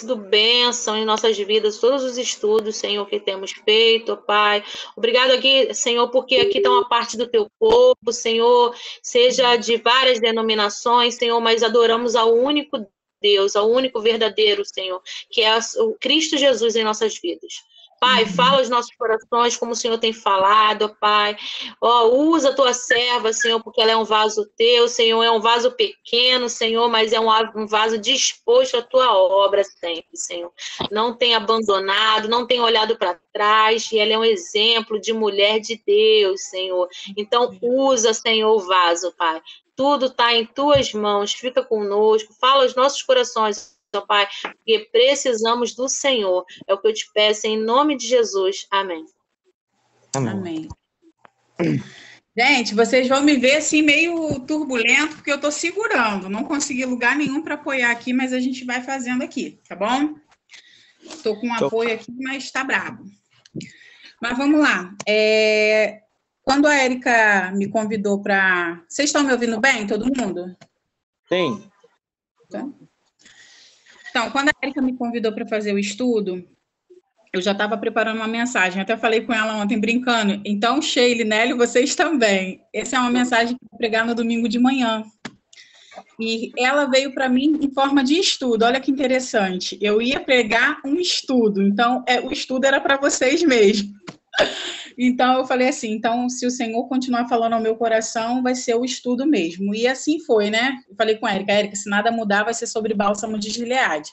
sido bênção em nossas vidas, todos os estudos, Senhor, que temos feito, Pai. Obrigado aqui, Senhor, porque aqui está uma parte do teu povo, Senhor, seja de várias denominações, Senhor, mas adoramos ao único Deus, ao único verdadeiro, Senhor, que é o Cristo Jesus em nossas vidas. Pai, fala aos nossos corações como o Senhor tem falado, Pai. Usa a tua serva, Senhor, porque ela é um vaso teu, Senhor, é um vaso pequeno, Senhor, mas é um vaso disposto à tua obra sempre, Senhor. Não tem abandonado, não tem olhado para trás, e ela é um exemplo de mulher de Deus, Senhor. Então, usa, Senhor, o vaso, Pai. Tudo está em tuas mãos, fica conosco, fala aos nossos corações, meu Pai, porque precisamos do Senhor. É o que eu te peço em nome de Jesus. Amém. Amém. Gente, vocês vão me ver assim meio turbulento, porque eu estou segurando. Não consegui lugar nenhum para apoiar aqui, mas a gente vai fazendo aqui, tá bom? Estou com apoio aqui, mas está brabo. Mas vamos lá. Quando a Érica me convidou para... Vocês estão me ouvindo bem, todo mundo? Sim. Então, quando a Érica me convidou para fazer o estudo, eu já estava preparando uma mensagem. Até falei com ela ontem, brincando. Então, Sheila e Nélio, vocês também. Essa é uma mensagem que eu vou pregar no domingo de manhã. E ela veio para mim em forma de estudo. Olha que interessante. Eu ia pregar um estudo. Então, o estudo era para vocês mesmo. Então, eu falei assim, então, se o Senhor continuar falando ao meu coração, vai ser o estudo mesmo. E assim foi, né? Eu falei com a Érica, se nada mudar, vai ser sobre bálsamo de Gileade.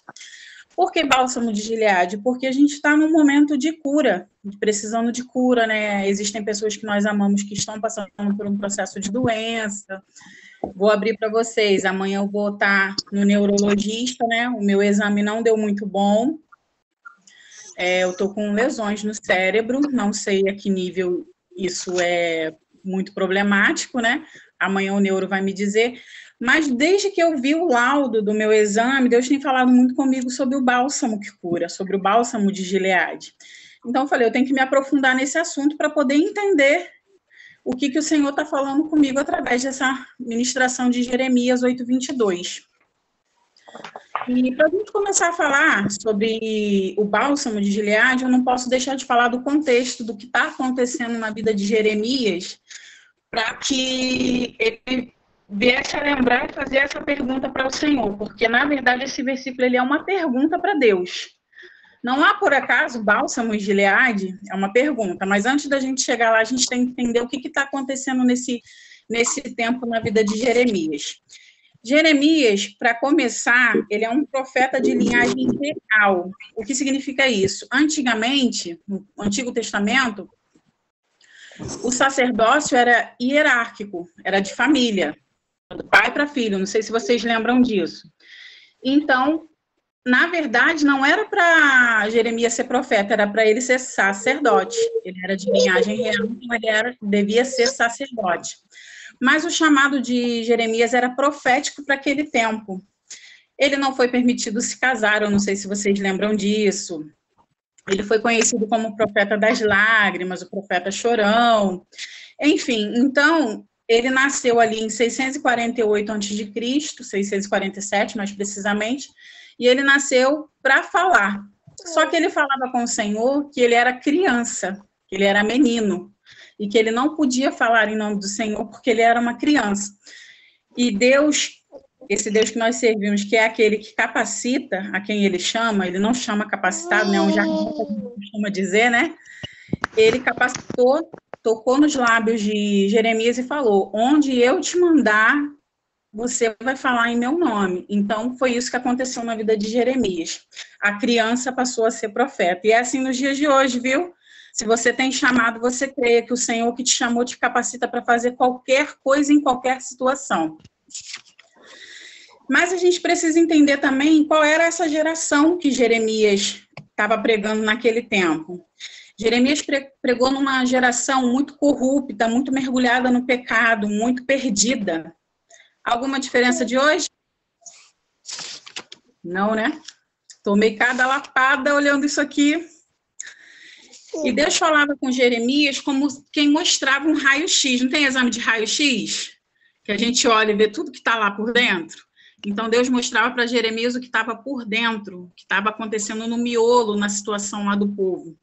Por que bálsamo de Gileade? Porque a gente está num momento de cura, precisando de cura, né? Existem pessoas que nós amamos que estão passando por um processo de doença. Vou abrir para vocês, amanhã eu vou estar no neurologista, né? O meu exame não deu muito bom. Eu estou com lesões no cérebro, não sei a que nível isso é muito problemático, né? Amanhã o neuro vai me dizer. Mas desde que eu vi o laudo do meu exame, Deus tem falado muito comigo sobre o bálsamo que cura, sobre o bálsamo de Gileade. Então eu falei, eu tenho que me aprofundar nesse assunto para poder entender o que o Senhor está falando comigo através dessa ministração de Jeremias 8:22. E para a gente começar a falar sobre o bálsamo de Gileade, eu não posso deixar de falar do contexto, do que está acontecendo na vida de Jeremias, para que ele viesse a lembrar e fazer essa pergunta para o Senhor, porque, na verdade, esse versículo ele é uma pergunta para Deus. Não há, por acaso, bálsamo de Gileade? É uma pergunta, mas antes da gente chegar lá, a gente tem que entender o que está acontecendo nesse tempo na vida de Jeremias. Jeremias, para começar, ele é um profeta de linhagem real. O que significa isso? Antigamente, no Antigo Testamento, o sacerdócio era hierárquico, era de família, do pai para filho, não sei se vocês lembram disso. Então, na verdade, não era para Jeremias ser profeta, era para ele ser sacerdote. Ele era de linhagem real, então ele devia ser sacerdote. Mas o chamado de Jeremias era profético para aquele tempo. Ele não foi permitido se casar, eu não sei se vocês lembram disso. Ele foi conhecido como o profeta das lágrimas, o profeta chorão. Enfim, então, ele nasceu ali em 648 a.C., 647 mais precisamente, e ele nasceu para falar. Só que ele falava com o Senhor que ele era criança, que ele era menino, e que ele não podia falar em nome do Senhor porque ele era uma criança. E Deus, esse Deus que nós servimos, que é aquele que capacita a quem ele chama, ele não chama capacitado, né? Um jargão que a gente costuma dizer, né? Ele capacitou, tocou nos lábios de Jeremias e falou, onde eu te mandar, você vai falar em meu nome. Então, foi isso que aconteceu na vida de Jeremias. A criança passou a ser profeta. E é assim nos dias de hoje, viu? Se você tem chamado, você crê que o Senhor que te chamou te capacita para fazer qualquer coisa em qualquer situação. Mas a gente precisa entender também qual era essa geração que Jeremias estava pregando naquele tempo. Jeremias pregou numa geração muito corrupta, muito mergulhada no pecado, muito perdida. Alguma diferença de hoje? Não, né? Tomei cada lapada olhando isso aqui. E Deus falava com Jeremias como quem mostrava um raio-x. Não tem exame de raio-x? Que a gente olha e vê tudo que está lá por dentro? Então, Deus mostrava para Jeremias o que estava por dentro, o que estava acontecendo no miolo, na situação lá do povo.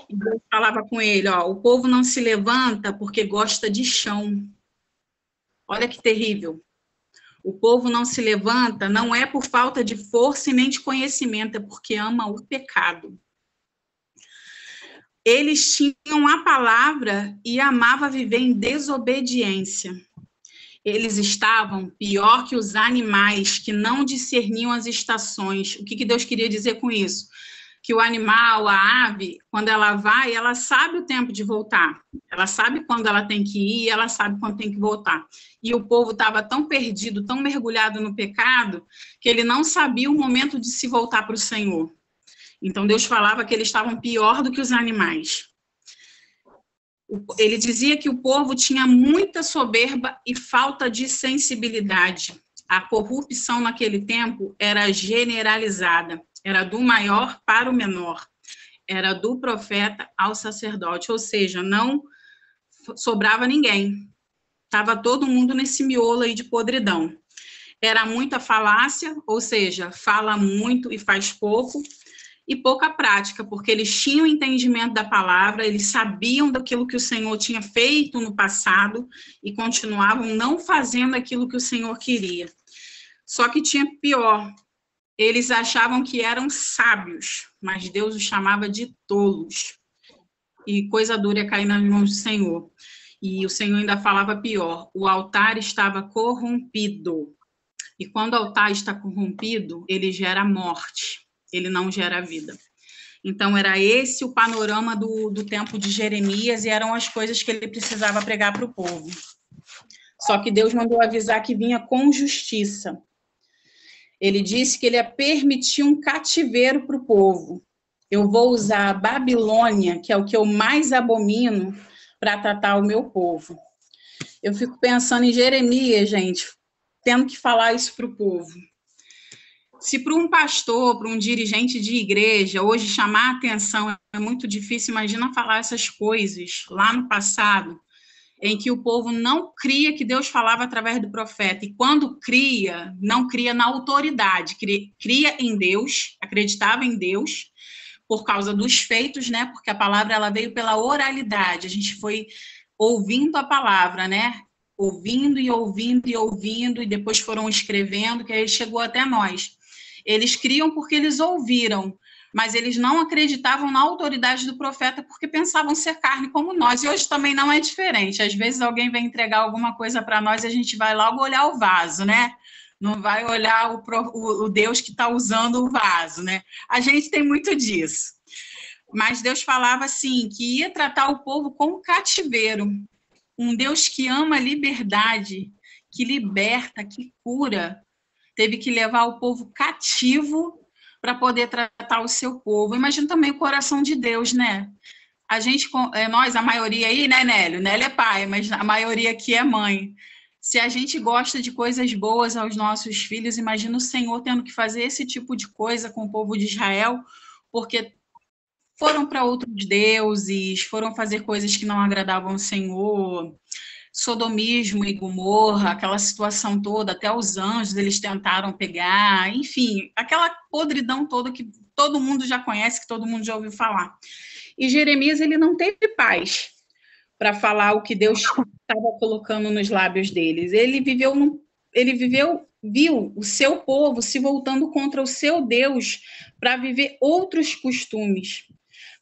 E Deus falava com ele, ó, o povo não se levanta porque gosta de chão. Olha que terrível. O povo não se levanta, não é por falta de força e nem de conhecimento, é porque ama o pecado. Eles tinham a palavra e amavam viver em desobediência. Eles estavam pior que os animais que não discerniam as estações. O que Deus queria dizer com isso? Que o animal, a ave, quando ela vai, ela sabe o tempo de voltar. Ela sabe quando ela tem que ir, ela sabe quando tem que voltar. E o povo estava tão perdido, tão mergulhado no pecado, que ele não sabia o momento de se voltar para o Senhor. Então, Deus falava que eles estavam pior do que os animais. Ele dizia que o povo tinha muita soberba e falta de sensibilidade. A corrupção naquele tempo era generalizada, era do maior para o menor, era do profeta ao sacerdote, ou seja, não sobrava ninguém. Estava todo mundo nesse miolo aí de podridão. Era muita falácia, ou seja, fala muito e faz pouco, e pouca prática, porque eles tinham entendimento da palavra, eles sabiam daquilo que o Senhor tinha feito no passado e continuavam não fazendo aquilo que o Senhor queria. Só que tinha pior, eles achavam que eram sábios, mas Deus os chamava de tolos. E coisa dura é cair nas mãos do Senhor. E o Senhor ainda falava pior, o altar estava corrompido. E quando o altar está corrompido, ele gera morte. Ele não gera vida. Então, era esse o panorama do tempo de Jeremias e eram as coisas que ele precisava pregar para o povo. Só que Deus mandou avisar que vinha com justiça. Ele disse que ele ia permitir um cativeiro para o povo. Eu vou usar a Babilônia, que é o que eu mais abomino, para tratar o meu povo. Eu fico pensando em Jeremias, gente, tendo que falar isso para o povo. Se para um pastor, para um dirigente de igreja, hoje chamar a atenção é muito difícil, imagina falar essas coisas lá no passado, em que o povo não cria que Deus falava através do profeta, e quando cria, não cria na autoridade, cria em Deus, acreditava em Deus, por causa dos feitos, né? Porque a palavra ela veio pela oralidade, a gente foi ouvindo a palavra, né? Ouvindo e ouvindo e ouvindo, e depois foram escrevendo, que aí chegou até nós. Eles criam porque eles ouviram, mas eles não acreditavam na autoridade do profeta porque pensavam ser carne como nós. E hoje também não é diferente. Às vezes alguém vem entregar alguma coisa para nós e a gente vai logo olhar o vaso, né? Não vai olhar o Deus que está usando o vaso, né? A gente tem muito disso. Mas Deus falava assim, que ia tratar o povo como cativeiro. Um Deus que ama a liberdade, que liberta, que cura, teve que levar o povo cativo para poder tratar o seu povo. Imagina também o coração de Deus, né? A gente, nós, a maioria aí, né, Nélio? Nélio é pai, mas a maioria aqui é mãe. Se a gente gosta de coisas boas aos nossos filhos, imagina o Senhor tendo que fazer esse tipo de coisa com o povo de Israel, porque foram para outros deuses, foram fazer coisas que não agradavam ao Senhor, sodomismo e Gomorra, aquela situação toda, até os anjos eles tentaram pegar, enfim, aquela podridão toda que todo mundo já conhece, que todo mundo já ouviu falar. E Jeremias, ele não teve paz para falar o que Deus estava colocando nos lábios deles. Ele viu o seu povo se voltando contra o seu Deus para viver outros costumes,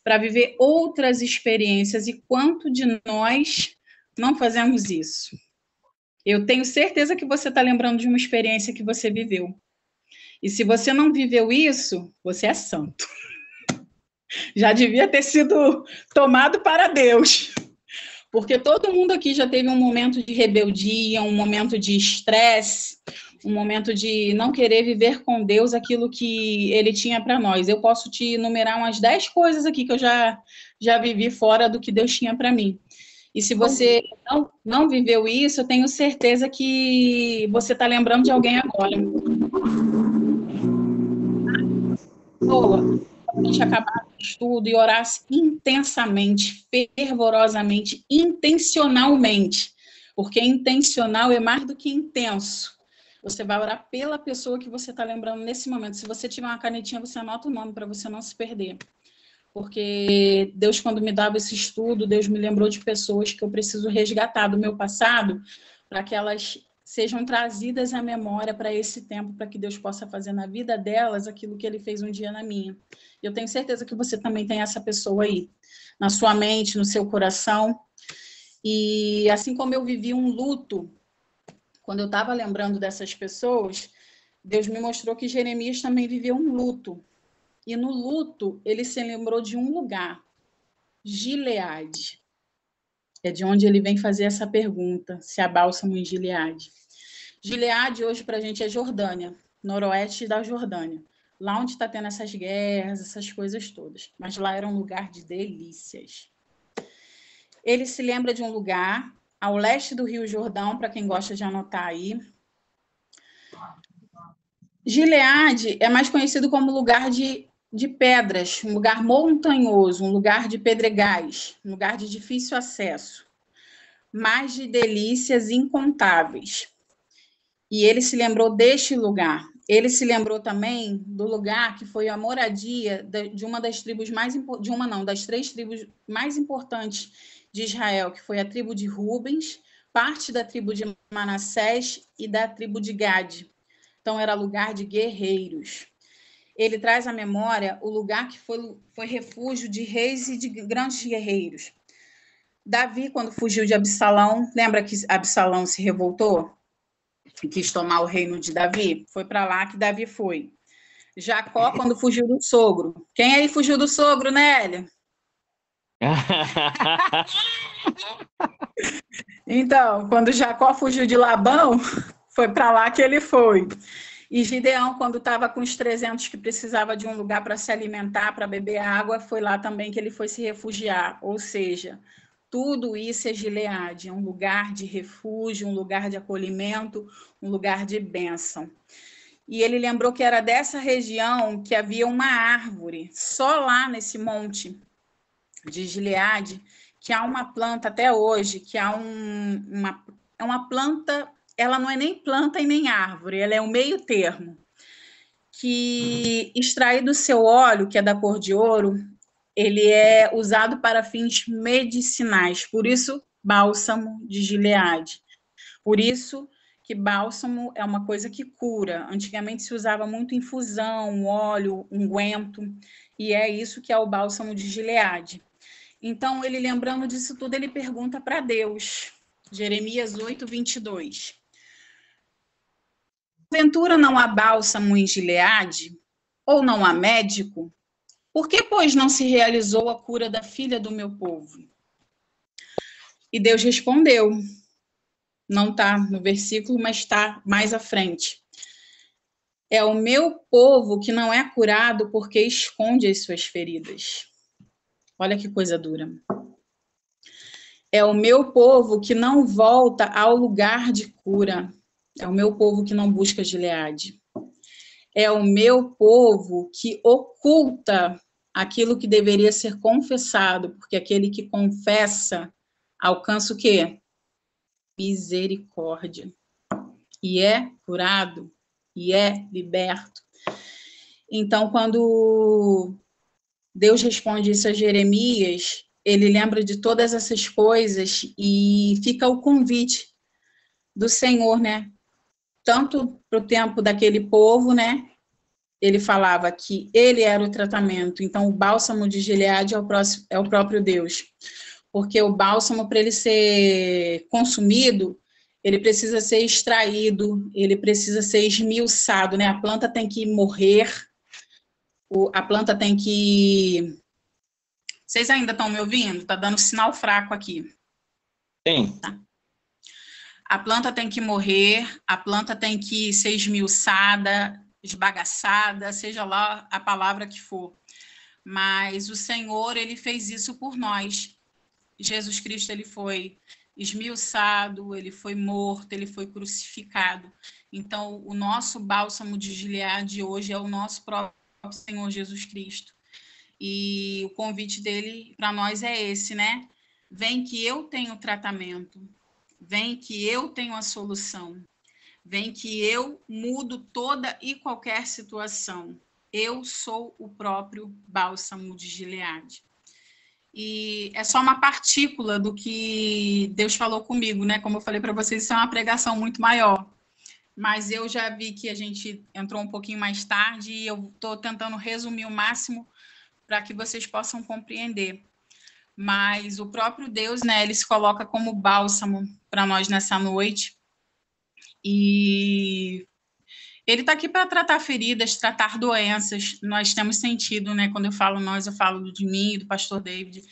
para viver outras experiências. E quanto de nós não fazemos isso? Eu tenho certeza que você está lembrando de uma experiência que você viveu. E se você não viveu isso, você é santo. Já devia ter sido tomado para Deus. Porque todo mundo aqui já teve um momento de rebeldia, um momento de estresse, um momento de não querer viver com Deus aquilo que Ele tinha para nós. Eu posso te enumerar umas 10 coisas aqui que eu já vivi fora do que Deus tinha para mim. E se você não viveu isso, eu tenho certeza que você está lembrando de alguém agora. A gente acabar o estudo e orasse intensamente, fervorosamente, intencionalmente, porque intencional é mais do que intenso. Você vai orar pela pessoa que você está lembrando nesse momento. Se você tiver uma canetinha, você anota o nome para você não se perder. Porque Deus, quando me dava esse estudo, Deus me lembrou de pessoas que eu preciso resgatar do meu passado, para que elas sejam trazidas à memória para esse tempo, para que Deus possa fazer na vida delas aquilo que Ele fez um dia na minha. Eu tenho certeza que você também tem essa pessoa aí, na sua mente, no seu coração. E assim como eu vivi um luto, quando eu estava lembrando dessas pessoas, Deus me mostrou que Jeremias também viveu um luto. E no luto, ele se lembrou de um lugar, Gileade. É de onde ele vem fazer essa pergunta, se há bálsamo em Gileade. Gileade hoje para a gente é Jordânia, noroeste da Jordânia. Lá onde está tendo essas guerras, essas coisas todas. Mas lá era um lugar de delícias. Ele se lembra de um lugar ao leste do Rio Jordão, para quem gosta de anotar aí. Gileade é mais conhecido como lugar de pedras, um lugar montanhoso, um lugar de pedregais, um lugar de difícil acesso, mas de delícias incontáveis. E ele se lembrou deste lugar. Ele se lembrou também do lugar que foi a moradia de uma das tribos das 3 tribos mais importantes de Israel, que foi a tribo de Rubens, parte da tribo de Manassés e da tribo de Gade. Então, era lugar de guerreiros. Ele traz à memória o lugar que foi refúgio de reis e de grandes guerreiros. Davi, quando fugiu de Absalão, lembra que Absalão se revoltou e quis tomar o reino de Davi? Foi para lá que Davi foi. Jacó, quando fugiu do sogro. Quem aí fugiu do sogro, Nélia? Então, quando Jacó fugiu de Labão, foi para lá que ele foi. E Gideão, quando estava com os 300 que precisava de um lugar para se alimentar, para beber água, foi lá também que ele foi se refugiar. Ou seja, tudo isso é Gileade, é um lugar de refúgio, um lugar de acolhimento, um lugar de bênção. E ele lembrou que era dessa região que havia uma árvore, só lá nesse monte de Gileade, que há uma planta até hoje, que há uma planta, ela não é nem planta e nem árvore, ela é um meio termo, que extraído do seu óleo, que é da cor de ouro, ele é usado para fins medicinais, por isso bálsamo de Gileade. Por isso que bálsamo é uma coisa que cura. Antigamente se usava muito infusão, óleo, unguento, e é isso que é o bálsamo de Gileade. Então, ele lembrando disso tudo, ele pergunta para Deus, Jeremias 8, 22. Porventura não há bálsamo em Gileade? Ou não há médico? Por que, pois, não se realizou a cura da filha do meu povo? E Deus respondeu, não está no versículo, mas está mais à frente. É o meu povo que não é curado porque esconde as suas feridas. Olha que coisa dura. É o meu povo que não volta ao lugar de cura. É o meu povo que não busca Gileade. É o meu povo que oculta aquilo que deveria ser confessado, porque aquele que confessa alcança o quê? Misericórdia. E é curado, e é liberto. Então, quando Deus responde isso a Jeremias, ele lembra de todas essas coisas e fica o convite do Senhor, né? Tanto para o tempo daquele povo, né? Ele falava que ele era o tratamento. Então, o bálsamo de Gileade é o próprio Deus. Porque o bálsamo, para ele ser consumido, ele precisa ser extraído, ele precisa ser esmiuçado, né? A planta tem que morrer, a planta tem que... Vocês ainda estão me ouvindo? Está dando sinal fraco aqui. Sim. Tá. A planta tem que morrer, a planta tem que ser esmiuçada, esbagaçada, seja lá a palavra que for. Mas o Senhor, ele fez isso por nós. Jesus Cristo, ele foi esmiuçado, ele foi morto, ele foi crucificado. Então, o nosso bálsamo de Gileade hoje é o nosso próprio Senhor Jesus Cristo. E o convite dele para nós é esse, né? Vem que eu tenho tratamento, vem que eu tenho a solução, vem que eu mudo toda e qualquer situação. Eu sou o próprio bálsamo de Gileade. E é só uma partícula do que Deus falou comigo, né? Como eu falei para vocês, isso é uma pregação muito maior. Mas eu já vi que a gente entrou um pouquinho mais tarde e eu estou tentando resumir o máximo para que vocês possam compreender. Mas o próprio Deus, né, ele se coloca como bálsamo para nós nessa noite. E ele está aqui para tratar feridas, tratar doenças. Nós temos sentido, né, quando eu falo nós, eu falo de mim e do pastor David.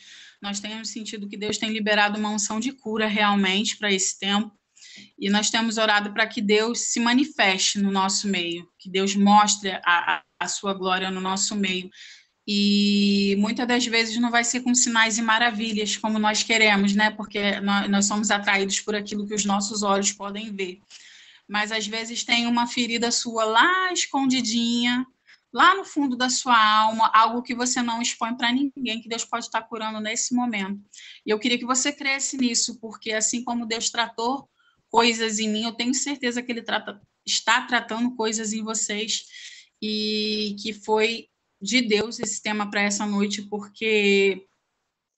Nós temos sentido que Deus tem liberado uma unção de cura realmente para esse tempo. E nós temos orado para que Deus se manifeste no nosso meio, que Deus mostre a sua glória no nosso meio. E muitas das vezes não vai ser com sinais e maravilhas, como nós queremos, né? Porque nós somos atraídos por aquilo que os nossos olhos podem ver. Mas às vezes tem uma ferida sua lá escondidinha, lá no fundo da sua alma, algo que você não expõe para ninguém, que Deus pode estar curando nesse momento. E eu queria que você cresce nisso, porque assim como Deus tratou coisas em mim, eu tenho certeza que Ele está tratando coisas em vocês, e que foi de Deus esse tema para essa noite, porque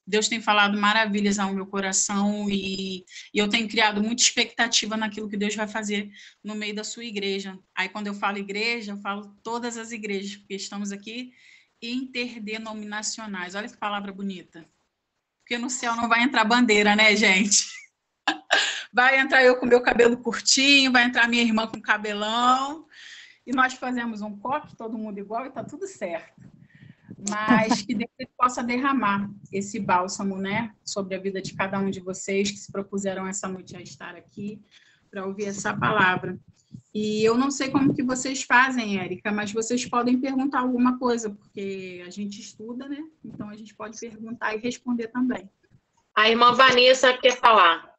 Deus tem falado maravilhas ao meu coração e eu tenho criado muita expectativa naquilo que Deus vai fazer no meio da sua igreja. Aí, quando eu falo igreja, eu falo todas as igrejas, porque estamos aqui interdenominacionais. Olha que palavra bonita. Porque no céu não vai entrar bandeira, né, gente? Vai entrar eu com meu cabelo curtinho, vai entrar minha irmã com cabelão, e nós fazemos um coque, todo mundo igual, e está tudo certo. Mas que Deus possa derramar esse bálsamo, né, sobre a vida de cada um de vocês que se propuseram essa noite a estar aqui para ouvir essa palavra. E eu não sei como que vocês fazem, Érica, mas vocês podem perguntar alguma coisa, porque a gente estuda, né? Então a gente pode perguntar e responder também. A irmã Vanessa quer falar.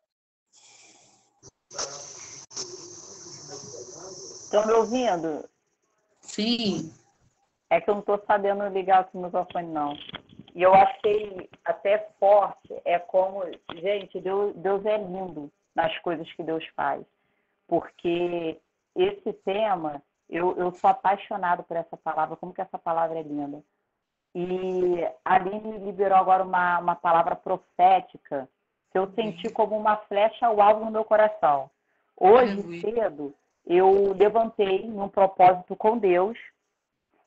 Estão me ouvindo? Sim. É que eu não estou sabendo ligar o microfone, não. E eu achei até forte, é como... Gente, Deus é lindo nas coisas que Deus faz. Porque esse tema, eu sou apaixonado por essa palavra, como que essa palavra é linda. E a Aline liberou agora uma palavra profética que eu senti como uma flecha ao alvo no meu coração. Hoje cedo, eu levantei num propósito com Deus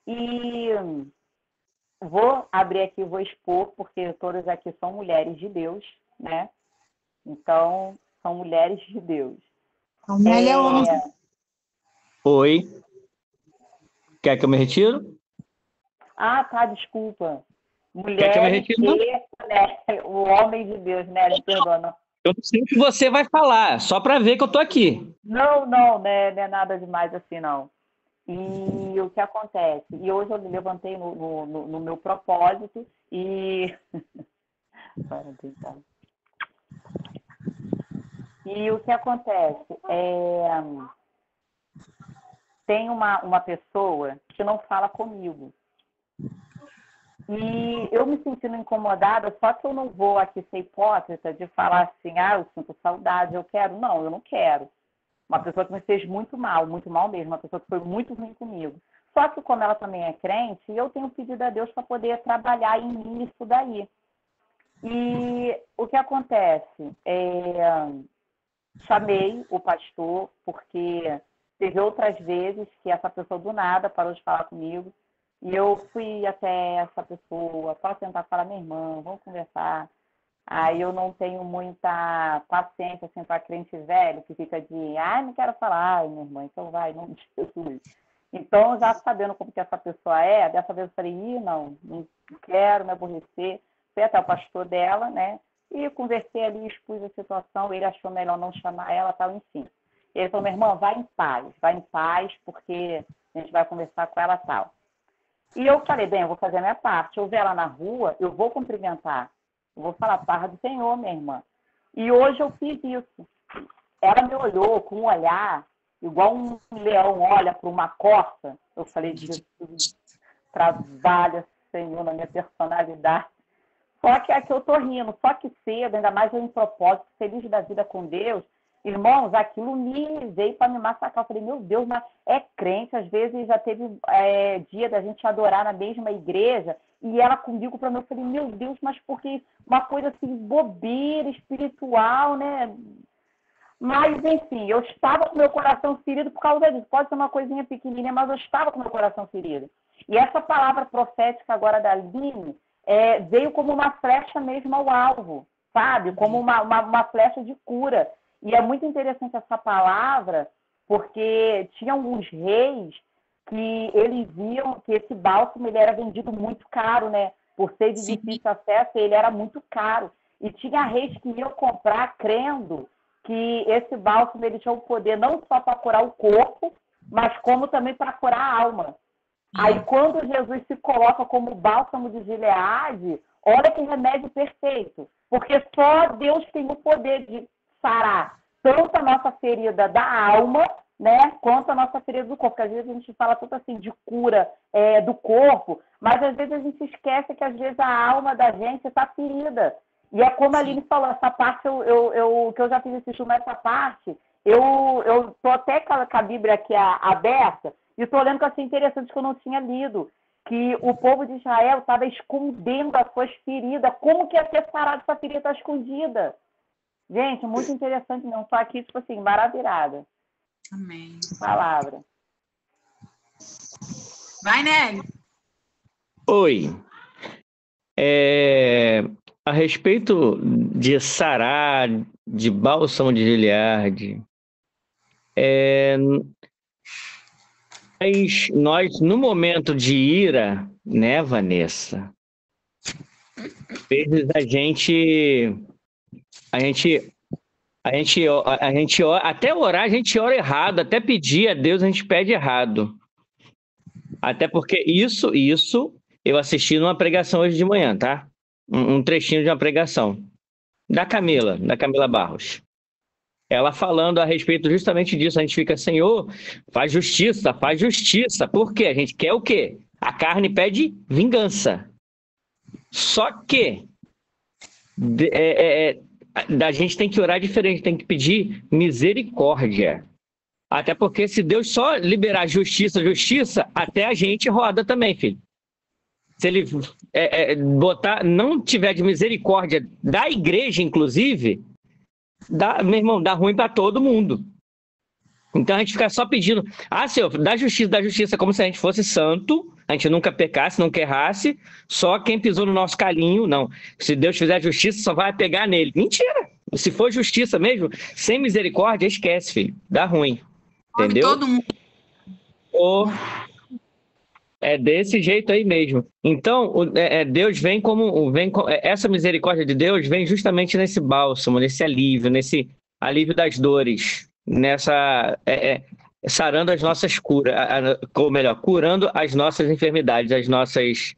e vou abrir aqui, vou expor, porque todas aqui são mulheres de Deus, né? Então, são mulheres de Deus. Oi. Quer que eu me retiro? Ah, tá, desculpa. Quer que eu me Mulheres retire? e, né, o homem de Deus, né? Me perdona. Eu não sei o que você vai falar, só para ver que eu tô aqui. Não, não é nada demais assim, não. E o que acontece? E hoje eu me levantei no meu propósito e... E o que acontece? Tem uma pessoa que não fala comigo. E eu me sentindo incomodada, só que eu não vou aqui ser hipócrita de falar assim, eu sinto saudade, eu quero. Não, eu não quero. Uma pessoa que me fez muito mal mesmo, uma pessoa que foi muito ruim comigo. Só que como ela também é crente, eu tenho pedido a Deus para poder trabalhar em mim isso daí. E o que acontece? Chamei o pastor, porque teve outras vezes que essa pessoa do nada parou de falar comigo. E eu fui até essa pessoa para tentar falar, minha irmã, vamos conversar. Aí eu não tenho muita paciência assim, para crente velho, que fica de, não quero falar, minha irmã, então vai, não Jesus. Então, já sabendo como que essa pessoa é, dessa vez eu falei, não quero me aborrecer. Fui até o pastor dela, né? E conversei ali, expus a situação, ele achou melhor não chamar ela, tal, enfim. Ele falou, minha irmã, vai em paz, porque a gente vai conversar com ela, tal. E eu falei, bem, eu vou fazer a minha parte. Eu ver ela na rua, eu vou cumprimentar. Eu vou falar, paz do Senhor, minha irmã. E hoje eu fiz isso. Ela me olhou com um olhar, igual um leão olha para uma corça. Eu falei, Jesus, trabalha, Senhor, na minha personalidade. Só que aqui eu tô rindo. Só que cedo, ainda mais eu em propósito, feliz da vida com Deus, Irmãos, aquilo me veio para me massacrar. Eu falei, meu Deus, mas é crente. Às vezes já teve dia da gente adorar na mesma igreja e ela comigo para mim. Eu falei, meu Deus, mas porque uma coisa assim, bobeira, espiritual, né? Mas, enfim, eu estava com meu coração ferido por causa disso. Pode ser uma coisinha pequenininha, mas eu estava com meu coração ferido. E essa palavra profética agora da Aline veio como uma flecha mesmo ao alvo, sabe? Como uma flecha de cura. E é muito interessante essa palavra, porque tinha alguns reis que eles viam que esse bálsamo ele era vendido muito caro, né? Por ser de difícil acesso, ele era muito caro. E tinha reis que iam comprar crendo que esse bálsamo ele tinha o poder não só para curar o corpo, mas como também para curar a alma. Aí, quando Jesus se coloca como bálsamo de Gileade, olha que remédio perfeito. Porque só Deus tem o poder de sarar tanto a nossa ferida da alma, né, quanto a nossa ferida do corpo. Porque às vezes a gente fala tanto assim de cura do corpo, mas às vezes a gente esquece que às vezes a alma da gente está ferida. E é como a Aline falou, essa parte, que eu já fiz esse estudo nessa parte, eu estou até com a Bíblia aqui aberta, e estou lendo que eu achei interessante que eu não tinha lido, que o povo de Israel estava escondendo as suas feridas. Como que ia ser sarado essa ferida escondida? Gente, muito interessante, não. Estou aqui, tipo assim, maravilhada. Amém. Palavra. Vai, Nélio. Oi. A respeito de sarar, de bálsamo de Gileade, nós, no momento de ira, né, Vanessa? Às vezes a gente até orar, a gente ora errado, até pedir a Deus, a gente pede errado. Até porque isso eu assisti numa pregação hoje de manhã, tá? Um trechinho de uma pregação da Camila Barros. Ela falando a respeito justamente disso. A gente fica, Senhor, faz justiça. Por quê? A gente quer o quê? A carne pede vingança. Só que a gente tem que orar diferente, tem que pedir misericórdia. Até porque se Deus só liberar justiça, até a gente roda também, filho. Se ele não tiver de misericórdia da igreja, inclusive, meu irmão, dá ruim para todo mundo. Então a gente fica só pedindo, Senhor, dá justiça, como se a gente fosse santo, a gente nunca pecasse, nunca errasse, só quem pisou no nosso calinho, não. Se Deus fizer justiça, só vai pegar nele. Mentira! Se for justiça mesmo, sem misericórdia, esquece, filho. Dá ruim. Entendeu? Todo mundo. É desse jeito aí mesmo. Então, Deus vem essa misericórdia de Deus vem justamente nesse bálsamo, nesse alívio das dores, sarando as nossas curas, ou melhor, curando as nossas enfermidades, as nossas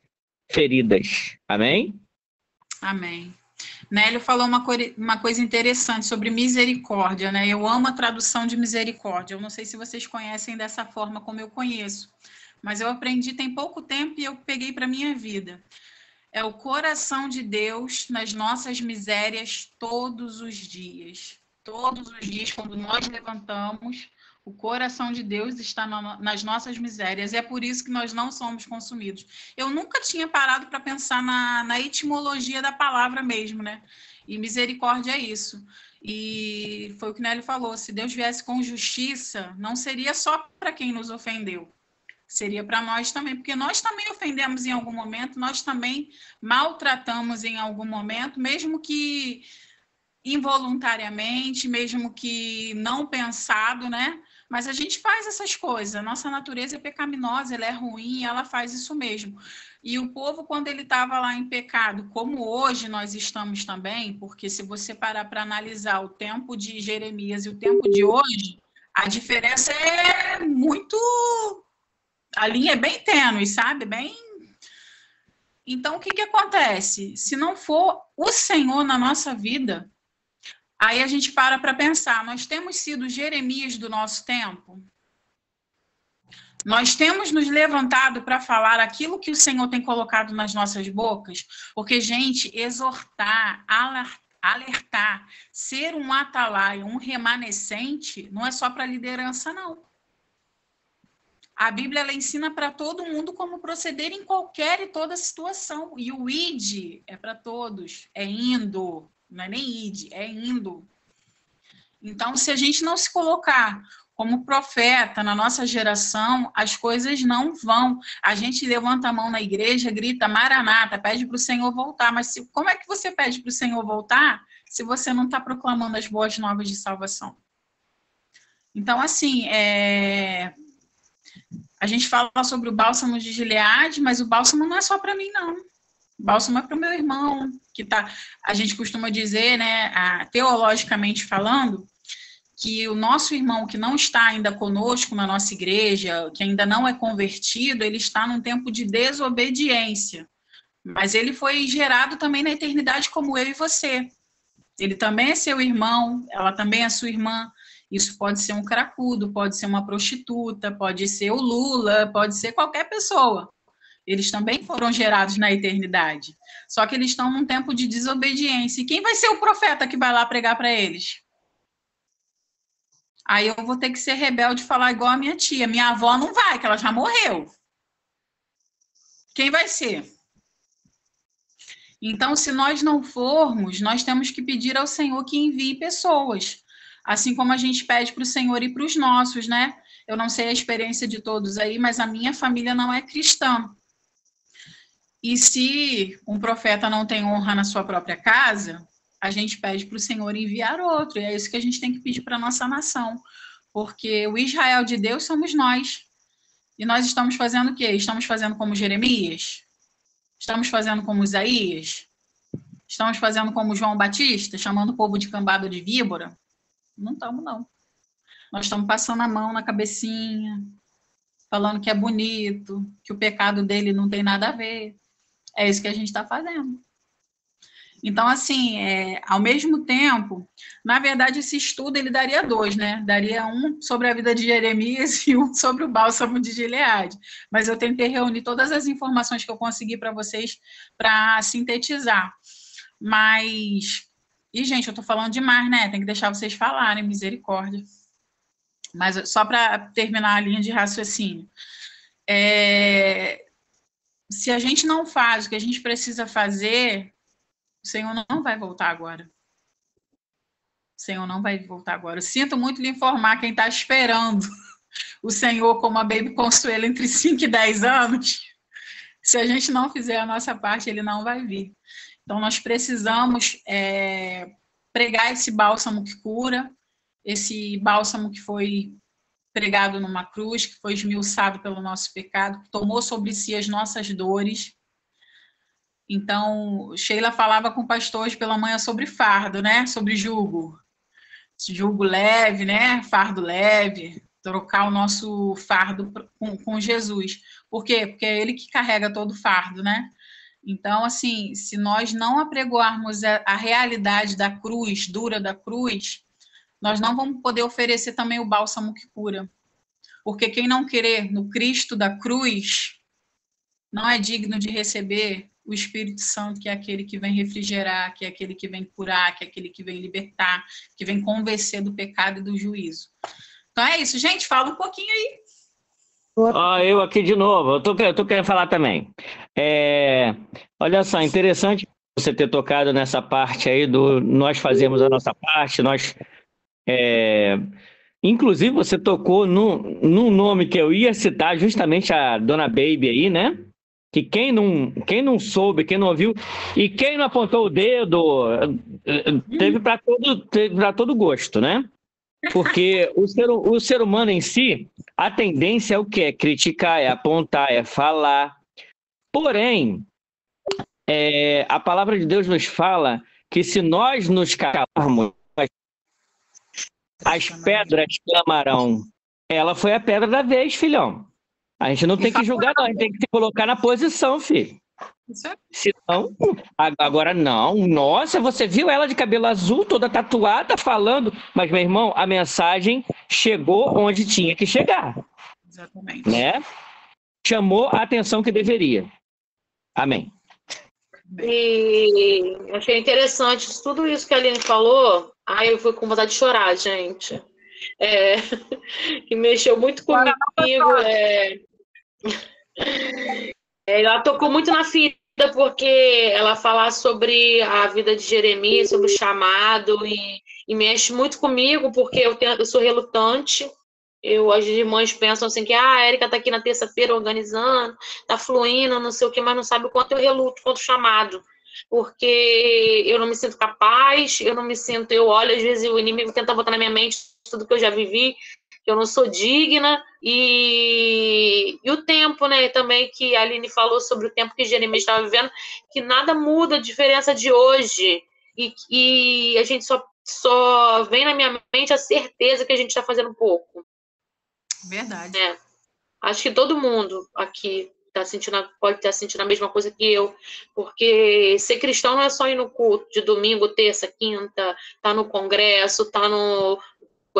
feridas. Amém? Amém. Nélio falou uma coisa interessante sobre misericórdia, né? Eu amo a tradução de misericórdia. Eu não sei se vocês conhecem dessa forma como eu conheço, mas eu aprendi tem pouco tempo e eu peguei para a minha vida. É o coração de Deus nas nossas misérias todos os dias. Todos os dias, quando nós levantamos, o coração de Deus está nas nossas misérias. E é por isso que nós não somos consumidos. Eu nunca tinha parado para pensar na etimologia da palavra mesmo, né? E misericórdia é isso. E foi o que o Nélio falou. Se Deus viesse com justiça, não seria só para quem nos ofendeu. Seria para nós também, porque nós também ofendemos em algum momento, nós também maltratamos em algum momento, mesmo que involuntariamente, mesmo que não pensado, né? Mas a gente faz essas coisas, a nossa natureza é pecaminosa, ela é ruim, ela faz isso mesmo. E o povo, quando ele estava lá em pecado, como hoje nós estamos também, porque se você parar para analisar o tempo de Jeremias e o tempo de hoje, a diferença é muito... A linha é bem tênue, sabe? Então, o que acontece? Se não for o Senhor na nossa vida, aí a gente para pensar, nós temos sido Jeremias do nosso tempo? Nós temos nos levantado para falar aquilo que o Senhor tem colocado nas nossas bocas? Porque, gente, exortar, alertar, ser um atalaia, um remanescente, não é só para liderança, não. A Bíblia ela ensina para todo mundo como proceder em qualquer e toda situação. E o id é para todos, é indo, não é nem id, é indo. Então, se a gente não se colocar como profeta na nossa geração, as coisas não vão. A gente levanta a mão na igreja, grita Maranata, pede para o Senhor voltar. Mas como é que você pede para o Senhor voltar se você não está proclamando as boas novas de salvação? Então, assim, a gente fala sobre o bálsamo de Gileade, mas o bálsamo não é só para mim, não. O bálsamo é para o meu irmão, que tá. A gente costuma dizer, né, teologicamente falando, que o nosso irmão que não está ainda conosco na nossa igreja, que ainda não é convertido, ele está num tempo de desobediência. Mas ele foi gerado também na eternidade como eu e você. Ele também é seu irmão, ela também é sua irmã. Isso pode ser um cracudo, pode ser uma prostituta, pode ser o Lula, pode ser qualquer pessoa. Eles também foram gerados na eternidade. Só que eles estão num tempo de desobediência. E quem vai ser o profeta que vai lá pregar para eles? Aí eu vou ter que ser rebelde e falar igual a minha tia. Minha avó não vai, que ela já morreu. Quem vai ser? Então, se nós não formos, nós temos que pedir ao Senhor que envie pessoas. Assim como a gente pede para o Senhor e para os nossos, né? Eu não sei a experiência de todos aí, mas a minha família não é cristã. E se um profeta não tem honra na sua própria casa, a gente pede para o Senhor enviar outro. E é isso que a gente tem que pedir para a nossa nação. Porque o Israel de Deus somos nós. E nós estamos fazendo o quê? Estamos fazendo como Jeremias? Estamos fazendo como Isaías? Estamos fazendo como João Batista, chamando o povo de cambada de víbora? Não estamos, não. Nós estamos passando a mão na cabecinha, falando que é bonito, que o pecado dele não tem nada a ver. É isso que a gente está fazendo. Então, assim, ao mesmo tempo, na verdade, esse estudo ele daria 2, né? Daria um sobre a vida de Jeremias e um sobre o bálsamo de Gileade. Mas eu tentei reunir todas as informações que eu consegui para vocês para sintetizar. Mas, gente, eu estou falando demais, né? Tem que deixar vocês falarem, misericórdia. Mas só para terminar a linha de raciocínio. Se a gente não faz o que a gente precisa fazer, o Senhor não vai voltar agora. O Senhor não vai voltar agora. Eu sinto muito lhe informar quem está esperando o Senhor como a Baby Consuelo entre 5 e 10 anos. Se a gente não fizer a nossa parte, ele não vai vir. Então, nós precisamos pregar esse bálsamo que cura, esse bálsamo que foi pregado numa cruz, que foi esmiuçado pelo nosso pecado, que tomou sobre si as nossas dores. Então, Sheila falava com o pastor hoje pela manhã sobre fardo, né? Sobre jugo. Jugo leve, né? Fardo leve. Trocar o nosso fardo com Jesus. Por quê? Porque é ele que carrega todo o fardo, né? Então, assim, se nós não apregoarmos a realidade da cruz, dura da cruz, nós não vamos poder oferecer também o bálsamo que cura. Porque quem não querer no Cristo da cruz não é digno de receber o Espírito Santo, que é aquele que vem refrigerar, que é aquele que vem curar, que é aquele que vem libertar, que vem convencer do pecado e do juízo. Então é isso, gente, fala um pouquinho aí. Eu aqui de novo, eu tô querendo falar também. Olha só, interessante você ter tocado nessa parte aí do nós fazemos a nossa parte, inclusive você tocou num nome que eu ia citar, justamente a dona Baby aí, né? Que quem não soube, quem não ouviu, e quem não apontou o dedo, teve para todo gosto, né? Porque o ser humano em si, a tendência é o quê? É criticar, é apontar, é falar. Porém, a palavra de Deus nos fala que se nós nos calarmos, as pedras clamarão. Ela foi a pedra da vez, filhão. A gente não tem que julgar, não. A gente tem que se colocar na posição, filho. Senão, agora não. Nossa, você viu ela de cabelo azul, toda tatuada, falando. Mas, meu irmão, a mensagem chegou onde tinha que chegar. Exatamente. Né? Chamou a atenção que deveria. Amém. E achei interessante tudo isso que a Aline falou. Ai, eu fui com vontade de chorar, gente. Que mexeu muito comigo. Ela tocou muito na ferida, porque ela fala sobre a vida de Jeremias, sobre o chamado, e mexe muito comigo, porque eu sou relutante. As irmãs pensam assim que a Érica tá aqui na terça-feira organizando, tá fluindo, não sei o que, mas não sabe o quanto eu reluto contra o chamado. Porque eu não me sinto capaz, eu olho, às vezes o inimigo tenta botar na minha mente tudo que eu já vivi, que eu não sou digna, e o tempo, né, também que a Aline falou sobre o tempo que Jeremias estava vivendo, que nada muda a diferença de hoje, e a gente só vem na minha mente a certeza que a gente está fazendo pouco. Verdade. Acho que todo mundo aqui pode estar sentindo a mesma coisa que eu, porque ser cristão não é só ir no culto de domingo, terça, quinta, tá no congresso, tá no...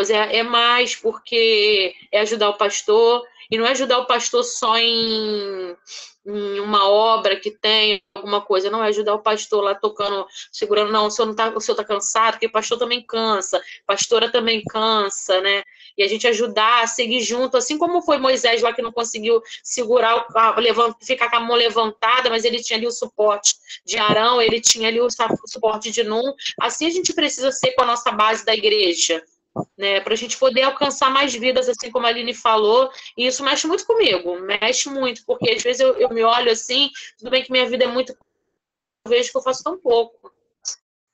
é mais, porque é ajudar o pastor, e não é ajudar o pastor só em uma obra que tem alguma coisa, não é ajudar o pastor lá tocando, segurando, não, o senhor tá cansado, porque o pastor também cansa, pastora também cansa, né? E a gente ajudar a seguir junto, assim como foi Moisés lá que não conseguiu segurar ficar com a mão levantada, mas ele tinha ali o suporte de Arão, ele tinha ali o suporte de Num. Assim a gente precisa ser com a nossa base da igreja, né, para a gente poder alcançar mais vidas, assim como a Aline falou, e isso mexe muito comigo, mexe muito, porque às vezes eu me olho assim, tudo bem que minha vida é muito, eu vejo que eu faço tão pouco,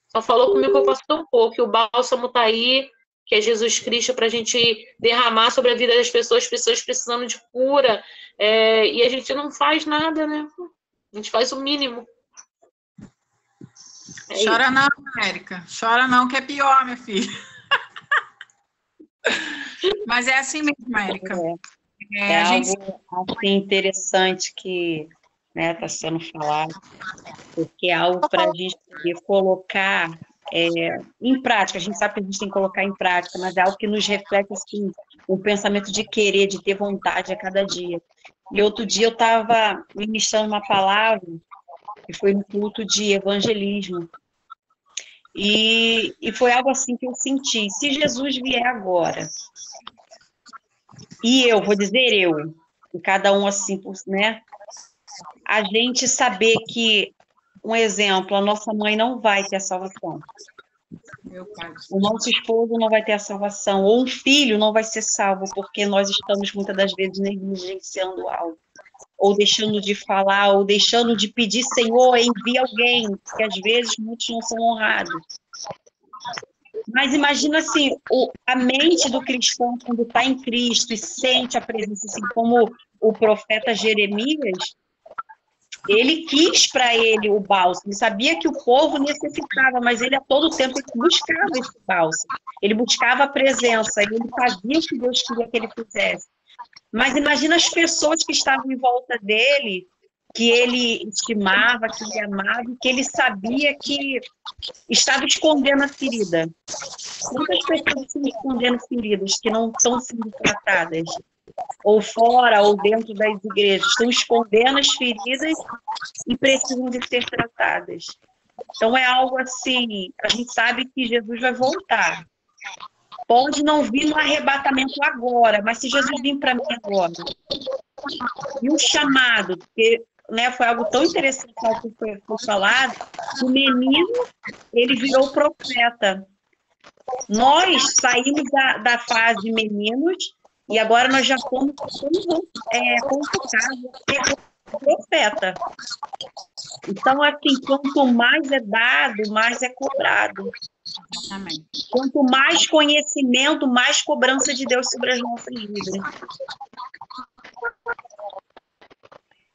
só falou comigo que eu faço tão pouco, que o bálsamo tá aí, que é Jesus Cristo, para a gente derramar sobre a vida das pessoas precisando de cura, e a gente não faz nada, né, a gente faz o mínimo. Chora não, Érica, chora não, que é pior, minha filha. Mas é assim mesmo, Érica. Algo assim, interessante que está sendo falado, porque é algo para a gente poder colocar em prática. A gente sabe que a gente tem que colocar em prática, mas é algo que nos reflete assim, um pensamento de querer, de ter vontade a cada dia. E outro dia eu estava ministrando uma palavra, que foi no culto de evangelismo, e foi algo assim que eu senti. Se Jesus vier agora, e eu, vou dizer eu, e cada um assim, né? A gente saber que, um exemplo, a nossa mãe não vai ter a salvação. O nosso esposo não vai ter a salvação, ou um filho não vai ser salvo, porque nós estamos muitas das vezes negligenciando algo, ou deixando de falar, ou deixando de pedir, Senhor, envia alguém, porque às vezes muitos não são honrados. Mas imagina assim, a mente do cristão, quando está em Cristo e sente a presença, assim como o profeta Jeremias, ele quis para ele o bálsamo, ele sabia que o povo necessitava, mas ele a todo tempo buscava esse bálsamo, ele buscava a presença, ele fazia o que Deus queria que ele fizesse. Mas imagina as pessoas que estavam em volta dele, que ele estimava, que ele amava, que ele sabia que estava escondendo a ferida. Muitas pessoas estão escondendo feridas que não estão sendo tratadas, ou fora, ou dentro das igrejas, estão escondendo as feridas e precisam de ser tratadas. Então é algo assim, a gente sabe que Jesus vai voltar. Pode não vir no arrebatamento agora, mas se Jesus vir para mim agora, e o chamado, porque foi algo tão interessante que foi falado, o menino, ele virou profeta. Nós saímos da fase de meninos e agora nós já fomos convocados a ser profeta. Então, assim, quanto mais é dado, mais é cobrado. Amém. Quanto mais conhecimento, mais cobrança de Deus sobre as nossas vidas.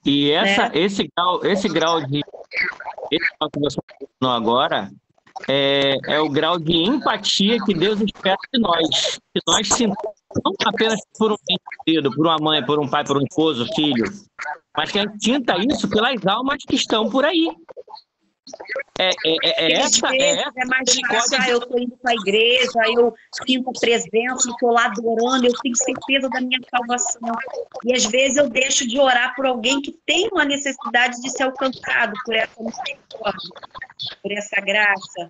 E esse grau que você falou agora é o grau de empatia que Deus espera de nós. Que nós sintamos não apenas por um indivíduo, por uma mãe, por um pai, por um esposo, filho, mas que a gente sinta isso pelas almas que estão por aí. Essa é mais fácil, eu estou indo para a igreja, eu sinto a presença, estou lá adorando, eu tenho certeza da minha salvação. E às vezes eu deixo de orar por alguém que tem uma necessidade de ser alcançado por essa misericórdia, por essa graça.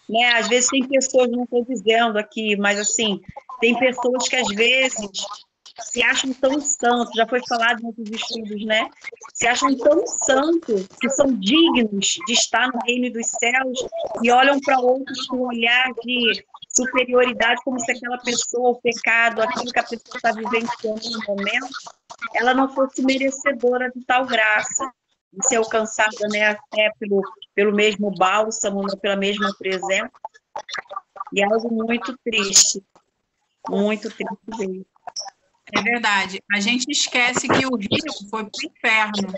Né? Às vezes tem pessoas, não estou dizendo aqui, mas assim, tem pessoas que às vezes se acham tão santos, já foi falado em outros estudos, né? Se acham tão santos que são dignos de estar no reino dos céus e olham para outros com um olhar de superioridade, como se aquela pessoa, o pecado, aquilo que a pessoa está vivenciando no momento, ela não fosse merecedora de tal graça, de ser alcançada, né, até pelo mesmo bálsamo, pela mesma presença. E é algo muito triste mesmo. É verdade. A gente esquece que o rico foi para o inferno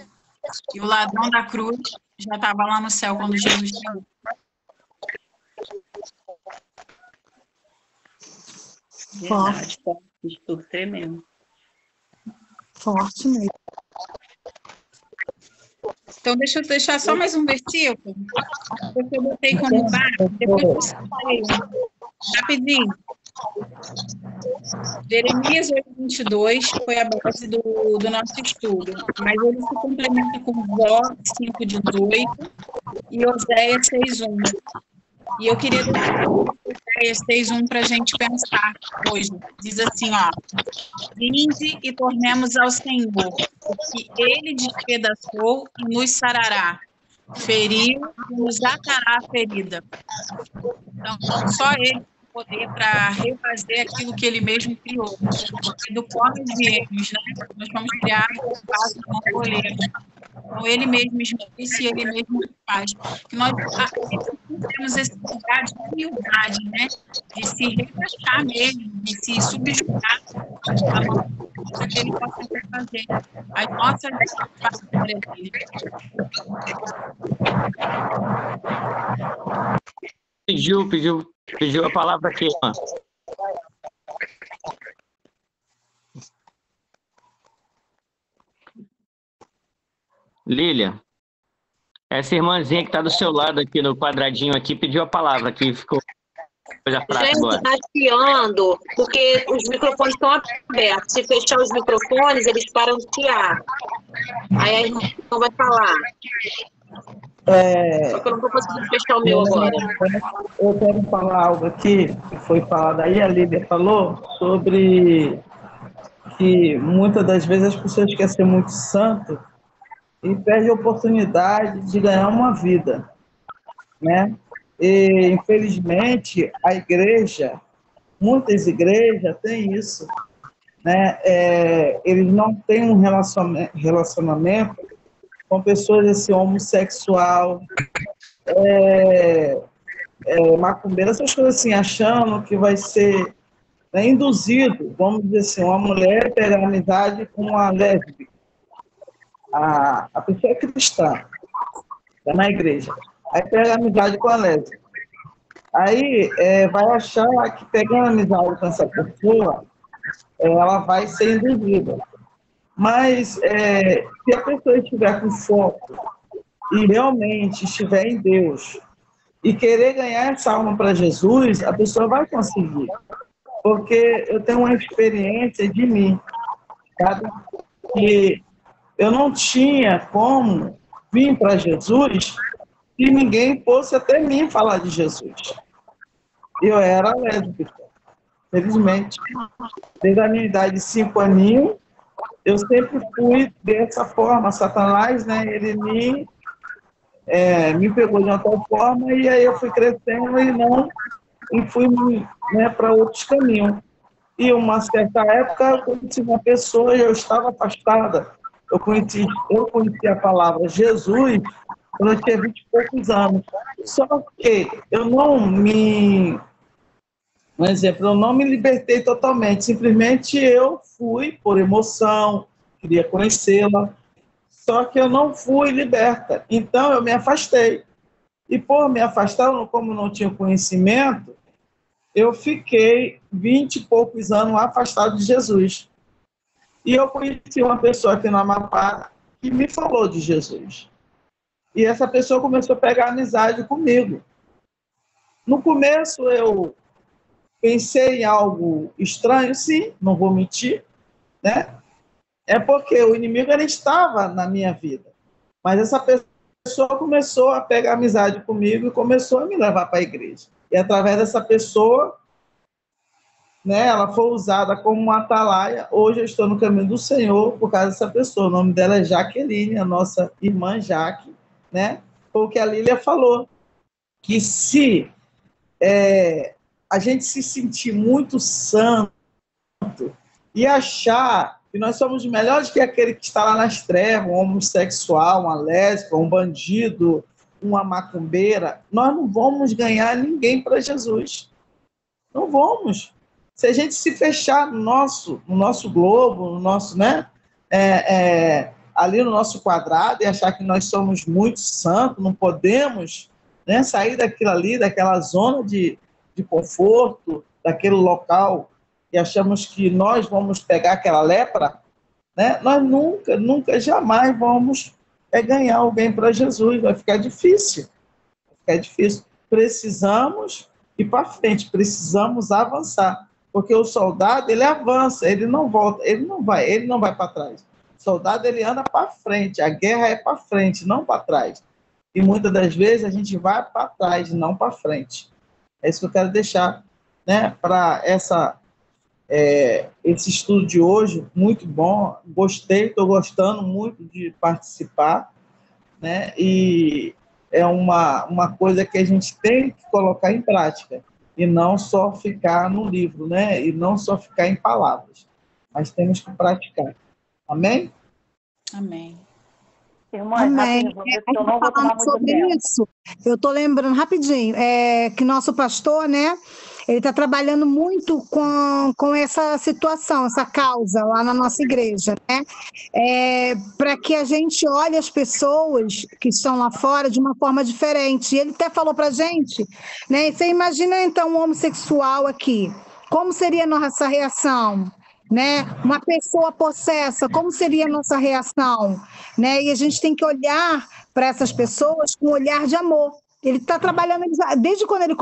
e o ladrão da cruz já estava lá no céu quando Jesus chegou. Verdade, forte, tudo tremendo. Forte mesmo. Então, deixa eu deixar só mais um versículo, porque eu botei como base, depois eu falei, rapidinho. Jeremias 8:22 foi a base do nosso estudo, mas ele se complementa com Jó 5:18 e Oséias 6:1. E eu queria deixar Oséias 6:1 para a gente pensar hoje. Diz assim, ó: vinde e tornemos ao Senhor, porque Ele despedaçou e nos sarará, feriu e nos atará a ferida. Então, só Ele poder para refazer aquilo que ele mesmo criou. Porque do pó nós viemos, né? Nós fomos criados por vaso não colher. Então, ele mesmo disse e ele mesmo faz. Que nós temos esse lugar de humildade, né? De se rebaixar mesmo, de se subjugar para que ele possa fazer as nossas vitórias dele. Pediu a palavra aqui. Lília, essa irmãzinha que está do seu lado aqui no quadradinho aqui pediu a palavra aqui, ficou coisa fraca agora. Gente, está chiando, porque os microfones estão abertos. Se fechar os microfones, eles param de chiar. Aí a irmã não vai falar. Só que eu não estou conseguindo fechar o meu agora. Eu quero falar algo aqui, que foi falado aí, a Lília falou, sobre que muitas das vezes as pessoas querem ser muito santo e perdem a oportunidade de ganhar uma vida, né? E, infelizmente, a igreja, muitas igrejas têm isso, né? Eles não têm um relacionamento com pessoas assim, homossexual, macumbeira, essas coisas assim, achando que vai ser, né, induzido, vamos dizer assim, uma mulher pegar amizade com uma lésbica. A pessoa é cristã, está na igreja, aí pega amizade com a lésbica. Aí vai achar que pegando amizade com essa pessoa, ela vai ser induzida. Mas se a pessoa estiver com foco e realmente estiver em Deus e querer ganhar essa alma para Jesus, a pessoa vai conseguir. Porque eu tenho uma experiência de mim, sabe? Que eu não tinha como vir para Jesus se ninguém fosse até mim falar de Jesus. Eu era lésbica, felizmente. Desde a minha idade de 5 aninhos, eu sempre fui dessa forma. Satanás, né, ele me pegou de uma tal forma e aí eu fui crescendo e fui, né, para outros caminhos. E uma certa época eu conheci uma pessoa e eu estava afastada. Eu conheci a palavra Jesus quando eu tinha 20 e poucos anos. Só que eu não me libertei totalmente. Simplesmente eu fui por emoção, queria conhecê-la, só que eu não fui liberta. Então eu me afastei. E por me afastar, como não tinha conhecimento, eu fiquei 20 e poucos anos afastado de Jesus. E eu conheci uma pessoa aqui no Amapá que me falou de Jesus. E essa pessoa começou a pegar amizade comigo. No começo eu pensei em algo estranho, sim, não vou mentir, né? É porque o inimigo ele estava na minha vida. Mas essa pessoa começou a pegar amizade comigo e começou a me levar para a igreja. E através dessa pessoa, né, ela foi usada como uma atalaia. Hoje eu estou no caminho do Senhor por causa dessa pessoa. O nome dela é Jaqueline, a nossa irmã Jaque, né? Foi o que a Lília falou, que se a gente se sentir muito santo e achar que nós somos melhores que aquele que está lá nas trevas, um homossexual, uma lésbica, um bandido, uma macumbeira, nós não vamos ganhar ninguém para Jesus. Não vamos. Se a gente se fechar no nosso globo, no nosso, né, ali no nosso quadrado, e achar que nós somos muito santos, não podemos, né, sair daquilo ali, daquela zona de conforto, daquele local, e achamos que nós vamos pegar aquela lepra, né, nós nunca, jamais vamos ganhar alguém para Jesus. Vai ficar difícil. Precisamos ir para frente, precisamos avançar. Porque o soldado, ele avança, ele não volta, ele não vai para trás. O soldado, ele anda para frente, a guerra é para frente, não para trás. E muitas das vezes a gente vai para trás, não para frente. É isso que eu quero deixar, né, para esse estudo de hoje, muito bom, gostei, estou gostando muito de participar, né, e é uma coisa que a gente tem que colocar em prática, e não só ficar no livro, né? E não só ficar em palavras, mas temos que praticar. Amém? Amém. Irmã, Amém. eu não vou tomar muito sobre tempo. isso, eu estou lembrando rapidinho, que nosso pastor, né? Ele está trabalhando muito com essa situação, essa causa lá na nossa igreja, né? Para que a gente olhe as pessoas que estão lá fora de uma forma diferente. E ele até falou para a gente, né? Você imagina então um homossexual aqui, como seria a nossa reação? Né? Uma pessoa possessa, como seria a nossa reação? Né? E a gente tem que olhar para essas pessoas com um olhar de amor. Ele está trabalhando, desde quando ele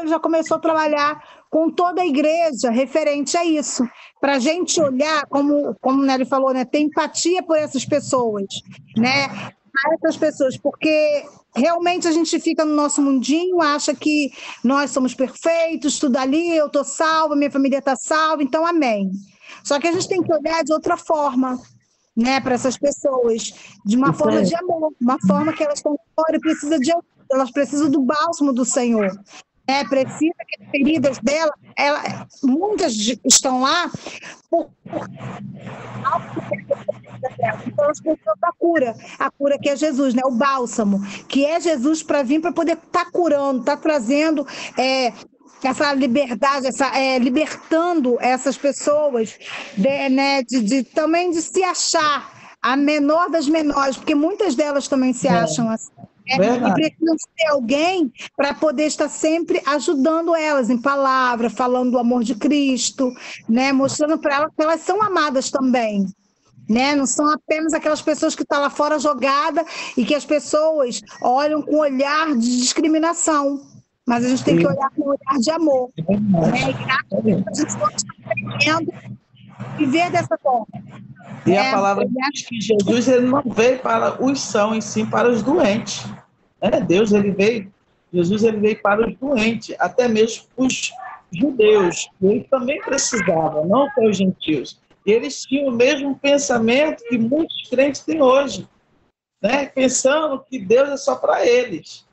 já começou a trabalhar com toda a igreja referente a isso, para a gente olhar, como o Nery falou, né, ter empatia por essas pessoas, né, a essas pessoas, porque realmente a gente fica no nosso mundinho, acha que nós somos perfeitos, tudo ali, eu estou salva, minha família está salva, então amém. Só que a gente tem que olhar de outra forma, né, para essas pessoas, de uma forma de amor, uma forma que elas estão fora e elas precisam do bálsamo do Senhor. Precisa que as feridas dela, muitas estão lá por então elas precisam da cura, a cura que é Jesus, né? O bálsamo, que é Jesus para vir para poder estar curando, estar trazendo essa liberdade, libertando essas pessoas também de se achar a menor das menores, porque muitas delas também se acham assim. E precisam ter alguém para poder estar sempre ajudando elas em palavra, falando do amor de Cristo, né? Mostrando para elas que elas são amadas também. Né? Não são apenas aquelas pessoas que estão lá fora jogada e que as pessoas olham com olhar de discriminação. Mas a gente tem que olhar com um olhar de amor. Né? A gente pode estar aprendendo e ver dessa forma. E a palavra diz que Jesus ele não veio para os sãos, e sim para os doentes. Jesus ele veio para os doentes, até mesmo os judeus. Ele também precisava, não só os gentios. E eles tinham o mesmo pensamento que muitos crentes têm hoje, né? Pensando que Deus é só para eles.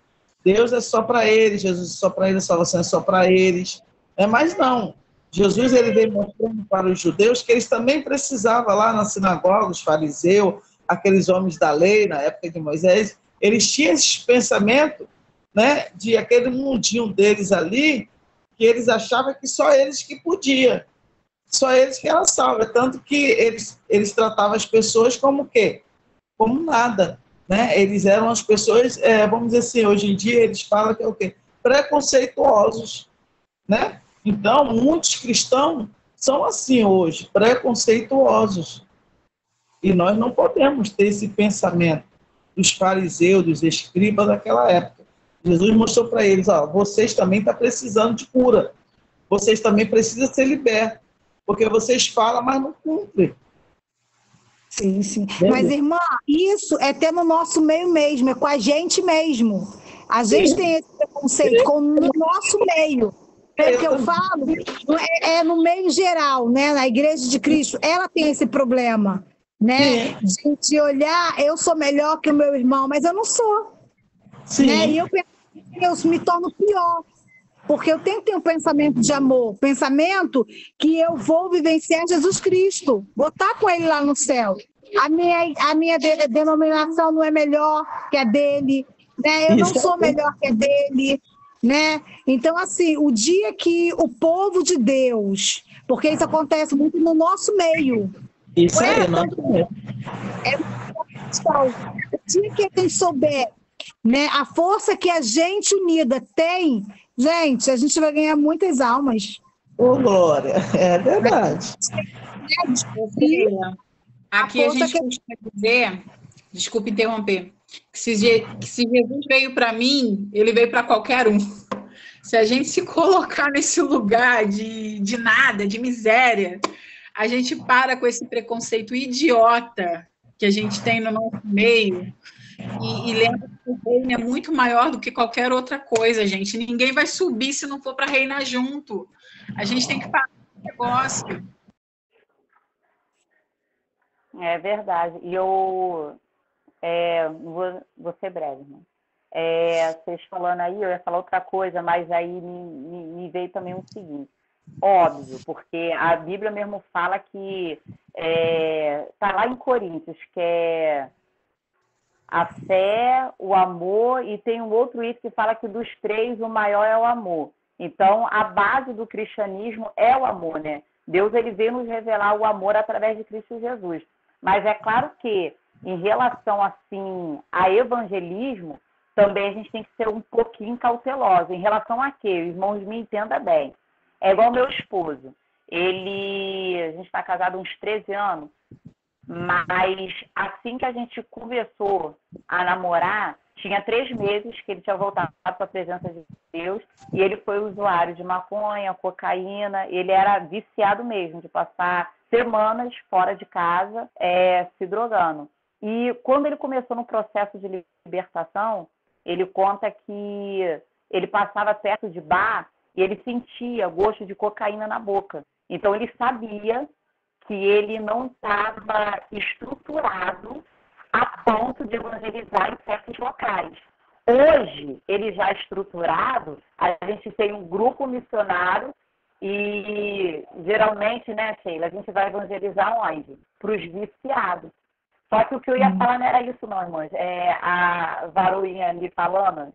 Deus é só para eles, Jesus é só para eles, a salvação é só para eles. Mas não. Jesus ele veio mostrando para os judeus que eles também precisavam lá na sinagoga, os fariseus, aqueles homens da lei, na época de Moisés, eles tinham esse pensamento, né, de aquele mundinho deles ali, que eles achavam que só eles que podiam, só eles que eram salvos, tanto que eles tratavam as pessoas como o quê? Como nada, né? Eles eram as pessoas, vamos dizer assim, hoje em dia eles falam que é o quê? Preconceituosos, né? Então, muitos cristãos são assim hoje, preconceituosos. E nós não podemos ter esse pensamento, dos fariseus, dos escribas daquela época. Jesus mostrou para eles, ó, vocês também estão precisando de cura. Vocês também precisam ser libertos. Porque vocês falam, mas não cumprem. Sim, sim. Mas, irmã, isso é ter no nosso meio mesmo, é com a gente mesmo. A gente tem esse preconceito no nosso meio. Pelo que eu falo, é no meio geral, né? Na Igreja de Cristo, ela tem esse problema, né? De olhar, eu sou melhor que o meu irmão, mas eu não sou. Sim. Né? E eu me torno pior. Porque eu tenho que ter um pensamento de amor, pensamento que eu vou vivenciar Jesus Cristo, vou estar com ele lá no céu. A minha denominação não é melhor que a dele, né? Eu não sou melhor que a dele, né? Então, assim, o dia que o povo de Deus, porque isso acontece muito no nosso meio. Isso aí, não o dia que a gente souber, né, a força que a gente unida tem, gente, a gente vai ganhar muitas almas. Ô, Glória, é verdade. Aqui a gente costuma dizer, desculpe interromper, que se Jesus veio para mim, ele veio para qualquer um. Se a gente se colocar nesse lugar de nada, de miséria, a gente para com esse preconceito idiota que a gente tem no nosso meio e lembra que o reino é muito maior do que qualquer outra coisa, gente. Ninguém vai subir se não for para reinar junto. A gente tem que parar com esse negócio. É verdade. E eu vou ser breve, né? Vocês falando aí, eu ia falar outra coisa, mas aí me veio também o seguinte. Óbvio, porque a Bíblia mesmo fala que está lá em Coríntios, que é a fé, o amor, e tem um outro item que fala que dos três o maior é o amor. Então, a base do cristianismo é o amor, né? Deus, ele veio nos revelar o amor através de Cristo Jesus. Mas é claro que, em relação, assim, a evangelismo, também a gente tem que ser um pouquinho cauteloso. Em relação a quê? Irmãos, me entenda bem. É igual meu esposo. A gente está casado há uns 13 anos, mas assim que a gente começou a namorar, tinha 3 meses que ele tinha voltado para a presença de Deus e ele foi usuário de maconha, cocaína, ele era viciado mesmo, de passar semanas fora de casa se drogando. E quando ele começou no processo de libertação, ele conta que ele passava perto de bar e ele sentia gosto de cocaína na boca. Então, ele sabia que ele não estava estruturado a ponto de evangelizar em certos locais. Hoje, ele já estruturado, a gente tem um grupo missionário e, geralmente, né, Sheila, a gente vai evangelizar onde? Para os viciados. Só que o que eu ia falar não era isso, não, irmãs. A Varoinha me falando,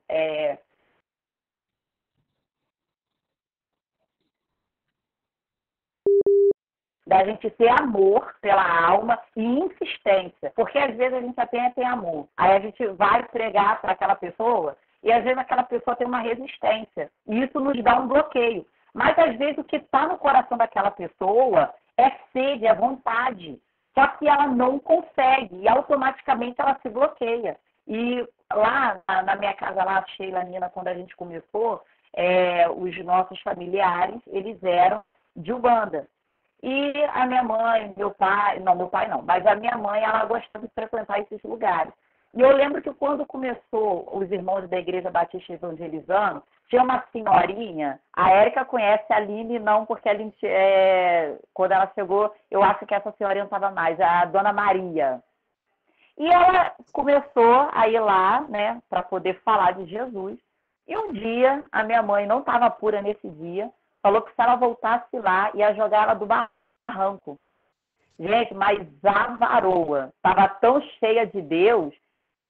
da gente ter amor pela alma e insistência. Porque às vezes a gente até tem amor. Aí a gente vai pregar para aquela pessoa e às vezes aquela pessoa tem uma resistência. E isso nos dá um bloqueio. Mas às vezes o que está no coração daquela pessoa é sede, é vontade. Só que ela não consegue e automaticamente ela se bloqueia. E lá na minha casa, lá, Sheila, Nina, quando a gente começou, os nossos familiares, eles eram de Ubanda. E a minha mãe, meu pai não, mas a minha mãe, ela gostava de frequentar esses lugares. E eu lembro que quando começou os irmãos da Igreja Batista Evangelizando, tinha uma senhorinha, a Érica conhece a Aline, não, porque a Aline, quando ela chegou, eu acho que essa senhorinha não estava mais, a Dona Maria. E ela começou a ir lá, né, para poder falar de Jesus. E um dia, a minha mãe não estava pura nesse dia, falou que se ela voltasse lá, ia jogar ela do barranco. Gente, mas a varoa estava tão cheia de Deus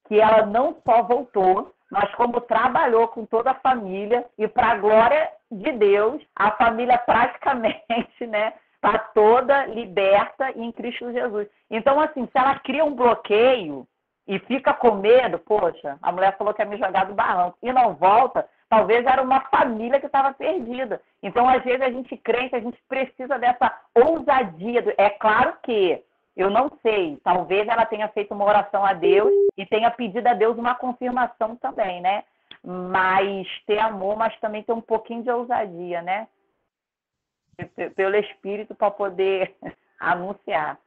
que ela não só voltou, mas como trabalhou com toda a família e para a glória de Deus, a família praticamente, né, está toda liberta em Cristo Jesus. Então, assim, se ela cria um bloqueio e fica com medo, poxa, a mulher falou que ia me jogar do barranco e não volta, talvez era uma família que estava perdida. Então, às vezes, a gente crê que a gente precisa dessa ousadia. É claro que Eu não sei, talvez ela tenha feito uma oração a Deus e tenha pedido a Deus uma confirmação também, né? Mas ter amor, mas também ter um pouquinho de ousadia, né? Pelo Espírito para poder anunciar.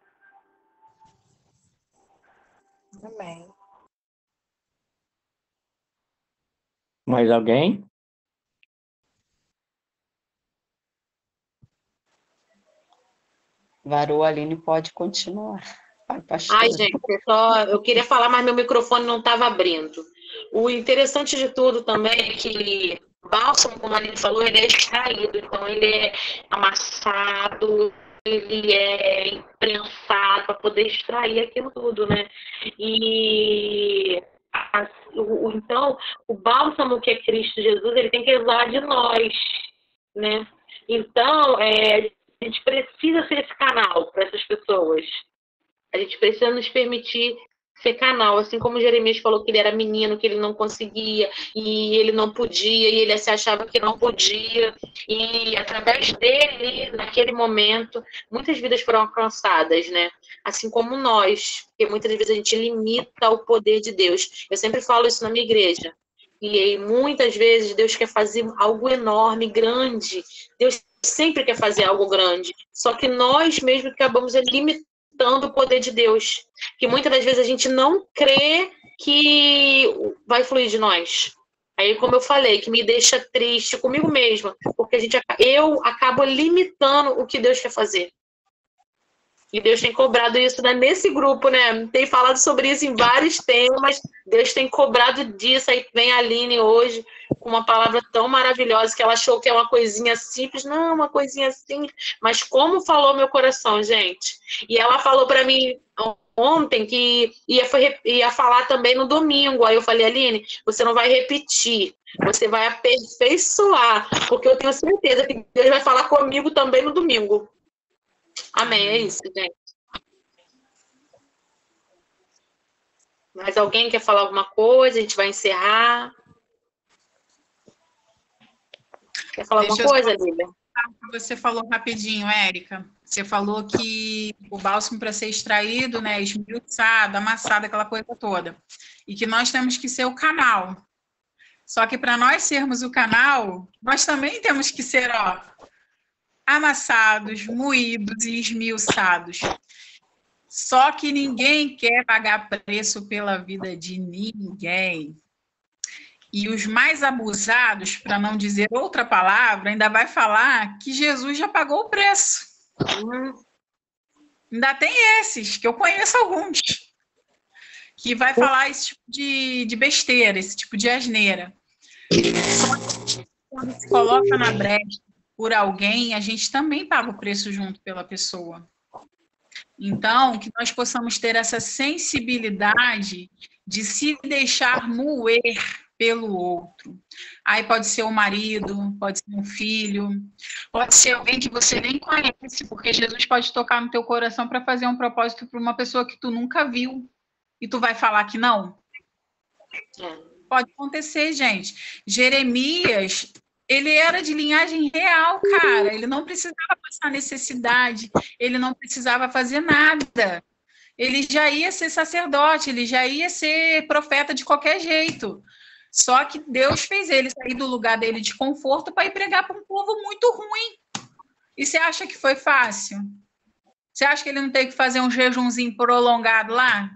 Amém. Mais alguém? Varou, Aline pode continuar. Vai, pastor. Ai, gente, eu queria falar, mas meu microfone não estava abrindo. O interessante de tudo também é que bálsamo, como a Aline falou, ele é extraído, então ele é amassado, ele é imprensado para poder extrair aquilo tudo, né? E então, o bálsamo que é Cristo Jesus, ele tem que exalar de nós, né? Então, a gente precisa ser esse canal para essas pessoas. A gente precisa nos permitir ser canal, assim como Jeremias falou que ele era menino, que ele não conseguia, e ele não podia, e ele se achava que não podia, e através dele, naquele momento, muitas vidas foram alcançadas, né? Assim como nós, porque muitas vezes a gente limita o poder de Deus. Eu sempre falo isso na minha igreja, e muitas vezes Deus quer fazer algo enorme, grande. Deus sempre quer fazer algo grande, só que nós mesmos acabamos limitando o poder de Deus, que muitas das vezes a gente não crê que vai fluir de nós. Aí, como eu falei, que me deixa triste comigo mesma, porque eu acabo limitando o que Deus quer fazer. E Deus tem cobrado isso, né? Nesse grupo, né? Tem falado sobre isso em vários temas. Deus tem cobrado disso. Aí vem a Aline hoje com uma palavra tão maravilhosa que ela achou que é uma coisinha simples. Não, uma coisinha simples. Mas como falou meu coração, gente. E ela falou para mim ontem que ia falar também no domingo. Aí eu falei, Aline, você não vai repetir. Você vai aperfeiçoar. Porque eu tenho certeza que Deus vai falar comigo também no domingo. Amém, é isso, gente. Mais alguém quer falar alguma coisa? A gente vai encerrar. Quer falar alguma coisa, Lívia? Você falou rapidinho, Érica. Você falou que o bálsamo para ser extraído, né, esmiuçado, amassado, aquela coisa toda. E que nós temos que ser o canal. Só que para nós sermos o canal, nós também temos que ser, amassados, moídos e esmiuçados. Só que ninguém quer pagar preço pela vida de ninguém. E os mais abusados, para não dizer outra palavra, ainda vai falar que Jesus já pagou o preço. Ainda tem esses, que eu conheço alguns, que vai falar esse tipo de besteira, esse tipo de asneira. Só que quando se coloca na brecha por alguém, a gente também paga o preço junto pela pessoa. Então, que nós possamos ter essa sensibilidade de se deixar moer pelo outro. Aí pode ser o marido, pode ser um filho, pode ser alguém que você nem conhece, porque Jesus pode tocar no teu coração para fazer um propósito para uma pessoa que tu nunca viu, e tu vai falar que não? Pode acontecer, gente. Jeremias, ele era de linhagem real, cara. Ele não precisava passar necessidade, ele não precisava fazer nada. Ele já ia ser sacerdote, ele já ia ser profeta de qualquer jeito. Só que Deus fez ele sair do lugar dele de conforto para ir pregar para um povo muito ruim. E você acha que foi fácil? Você acha que ele não teve que fazer um jejumzinho prolongado lá?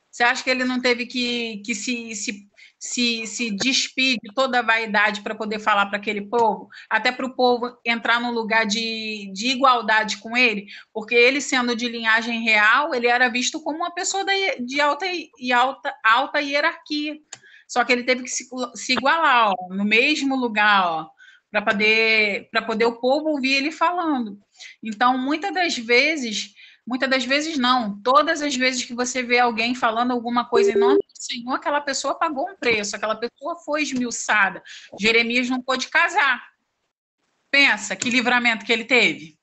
Você acha que ele não teve que se despir de toda a vaidade para poder falar para aquele povo? Até para o povo entrar num lugar de igualdade com ele? Porque ele, sendo de linhagem real, ele era visto como uma pessoa de alta hierarquia. Só que ele teve que se igualar, no mesmo lugar, para poder o povo ouvir ele falando. Então, muitas das vezes não, todas as vezes que você vê alguém falando alguma coisa em nome do Senhor, aquela pessoa pagou um preço, aquela pessoa foi esmiuçada. Jeremias não pôde casar. Pensa, que livramento que ele teve.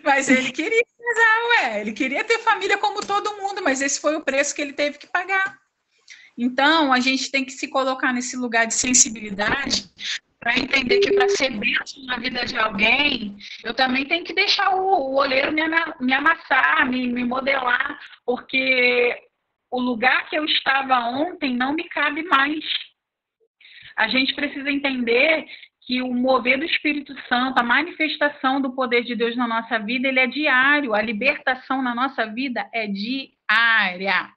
Mas ele queria casar, ele queria ter família como todo mundo, mas esse foi o preço que ele teve que pagar. Então, a gente tem que se colocar nesse lugar de sensibilidade para entender que para ser bênção na vida de alguém, eu também tenho que deixar o oleiro me amassar, me modelar, porque o lugar que eu estava ontem não me cabe mais. A gente precisa entender que o mover do Espírito Santo, a manifestação do poder de Deus na nossa vida, ele é diário. A libertação na nossa vida é diária.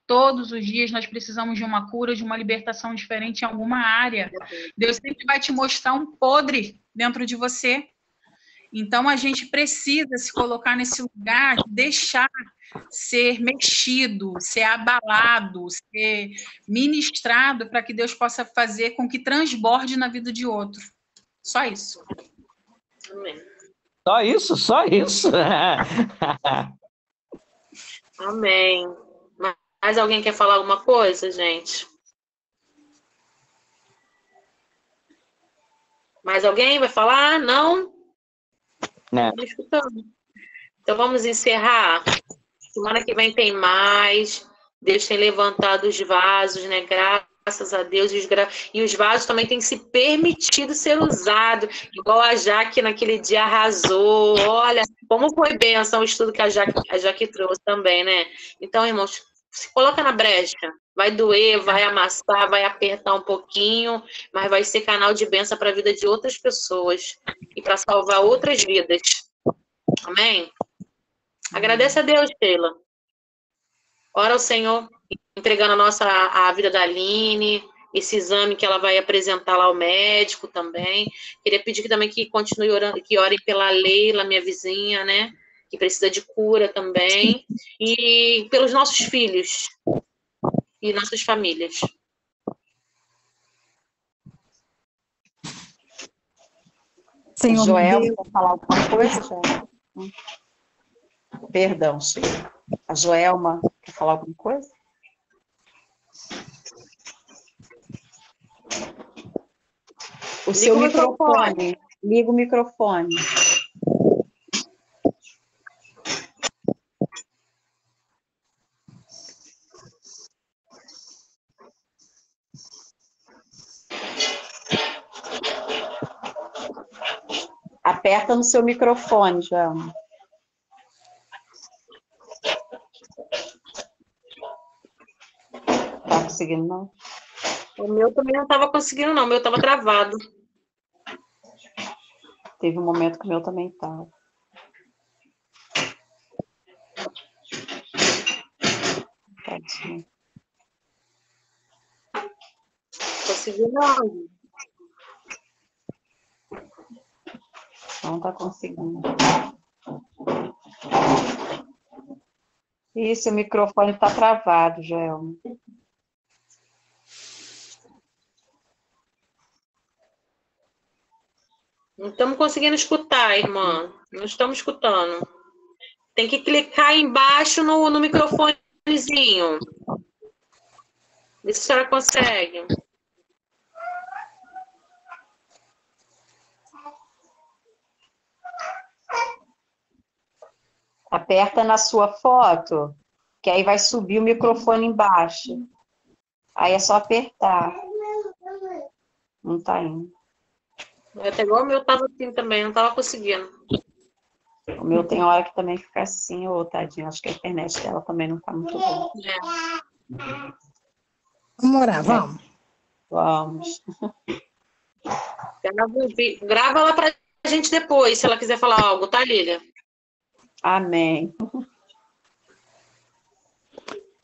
Todos os dias nós precisamos de uma cura, de uma libertação diferente em alguma área. Deus sempre vai te mostrar um podre dentro de você. Então, a gente precisa se colocar nesse lugar, deixar ser mexido, ser abalado, ser ministrado, para que Deus possa fazer com que transborde na vida de outro. Só isso. Amém. Só isso, só isso. Amém. Mais alguém quer falar alguma coisa, gente? Mais alguém vai falar? Não? Não. Não escutando. Então vamos encerrar. Semana que vem tem mais. Deus tem levantado os vasos, né? Graças a Deus. E os vasos também têm se permitido ser usados. Igual a Jaque naquele dia arrasou. Olha, como foi bênção o estudo que a Jaque trouxe também, né? Então, irmãos, se coloca na brecha. Vai doer, vai amassar, vai apertar um pouquinho, mas vai ser canal de bênção para a vida de outras pessoas e para salvar outras vidas. Amém? Agradece a Deus, Sheila. Ora ao Senhor, entregando a vida da Aline, esse exame que ela vai apresentar lá ao médico também. Queria pedir que continue orando, que orem pela Leila, minha vizinha, né? Que precisa de cura também. E pelos nossos filhos e nossas famílias. Senhor Joel, quer falar alguma coisa? Perdão, Sheila. A Joelma quer falar alguma coisa? O seu microfone. Liga o microfone. Aperta no seu microfone, Joelma. Tá conseguindo, não? O meu também não estava conseguindo, não. O meu estava travado. Teve um momento que o meu também estava. Tadinho. Conseguiu, não. Não está conseguindo. Isso, o microfone está travado, Joelma. Não estamos conseguindo escutar, irmã. Não estamos escutando. Tem que clicar embaixo no microfonezinho. Vê se a senhora consegue. Aperta na sua foto, que aí vai subir o microfone embaixo. Aí é só apertar. Não tá indo. Até igual o meu estava assim também, não estava conseguindo. O meu tem hora que também fica assim, ô tadinho. Acho que a internet dela também não tá muito boa. Vamos orar, vamos. Vamos. Grava lá pra gente depois, se ela quiser falar algo, tá, Lília? Amém.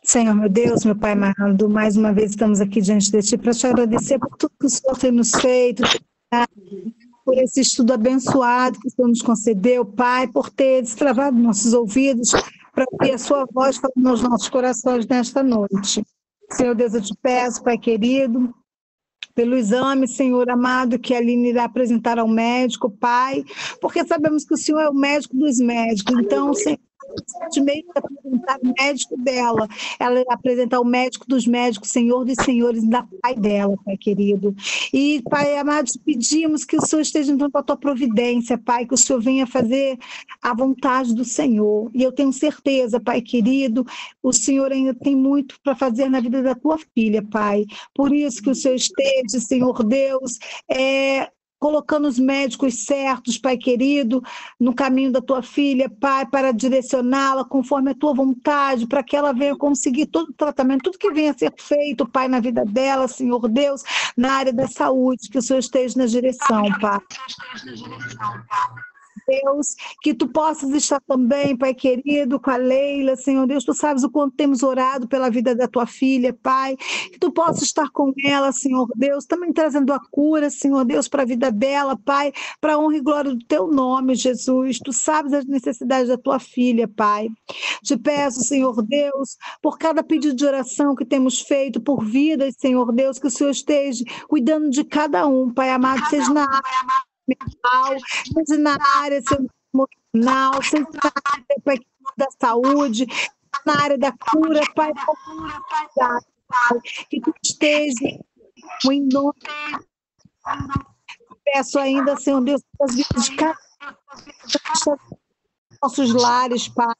Senhor, meu Deus, meu Pai amado, mais uma vez estamos aqui diante de Ti para te agradecer por tudo que o Senhor tem nos feito, por esse estudo abençoado que o Senhor nos concedeu, Pai, por ter destravado nossos ouvidos para ouvir a Sua voz falando aos nossos corações nesta noite. Senhor Deus, eu te peço, Pai querido, pelo exame, Senhor amado, que a Aline irá apresentar ao médico, Pai, porque sabemos que o Senhor é o médico dos médicos. Então, Senhor, de meio de apresentar o médico dela, ela irá apresentar o médico dos médicos, Senhor dos senhores, da Pai dela, Pai querido. E, Pai amado, te pedimos que o Senhor esteja entrando com a tua providência, Pai, que o Senhor venha fazer a vontade do Senhor. E eu tenho certeza, Pai querido, o Senhor ainda tem muito para fazer na vida da tua filha, Pai. Por isso que o Senhor esteja, Senhor Deus, colocando os médicos certos, Pai querido, no caminho da tua filha, Pai, para direcioná-la conforme a tua vontade, para que ela venha conseguir todo o tratamento, tudo que venha a ser feito, Pai, na vida dela, Senhor Deus, na área da saúde, que o Senhor esteja na direção, Pai. Deus, que tu possas estar também, Pai querido, com a Leila, Senhor Deus, tu sabes o quanto temos orado pela vida da tua filha, Pai, que tu possas estar com ela, Senhor Deus, também trazendo a cura, Senhor Deus, para a vida dela, Pai, para a honra e glória do teu nome, Jesus, tu sabes as necessidades da tua filha, Pai, te peço, Senhor Deus, por cada pedido de oração que temos feito, por vidas, Senhor Deus, que o Senhor esteja cuidando de cada um, Pai amado, seja na área mental, seja na área emocional, seja na área, Pai, da saúde, na área da cura, Pai, que tu esteja em nome. Peço ainda, Senhor Deus, as vidas de cada nossos lares, Pai.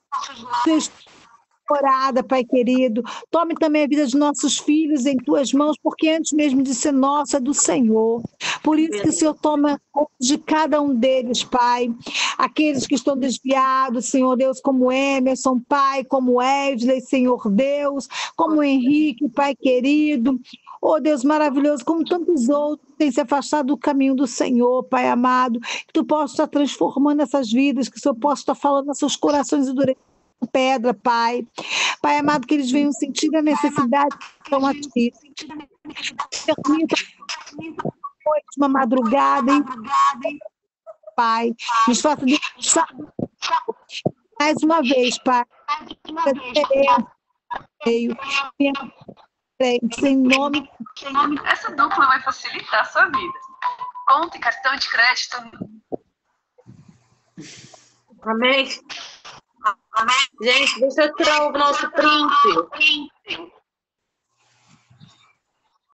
Orada, Pai querido, tome também a vida de nossos filhos em tuas mãos, porque antes mesmo de ser nossa, é do Senhor. Por isso que o Senhor toma conta de cada um deles, Pai. Aqueles que estão desviados, Senhor Deus, como Emerson, Pai, como Edley, Senhor Deus, como Henrique, Pai querido. Oh, Deus maravilhoso, como tantos outros têm se afastado do caminho do Senhor, Pai amado, que tu possa estar transformando essas vidas, que o Senhor possa estar falando a seus corações endurecidos. Pedra, Pai. Pai amado, que eles venham sentir a necessidade que estão aqui. Permita uma madrugada, Pai. Nos faça mais uma vez, Pai. Em nome. Essa dupla vai facilitar a sua vida. Conta e cartão de crédito. Amém. Gente, deixa eu tirar o nosso print.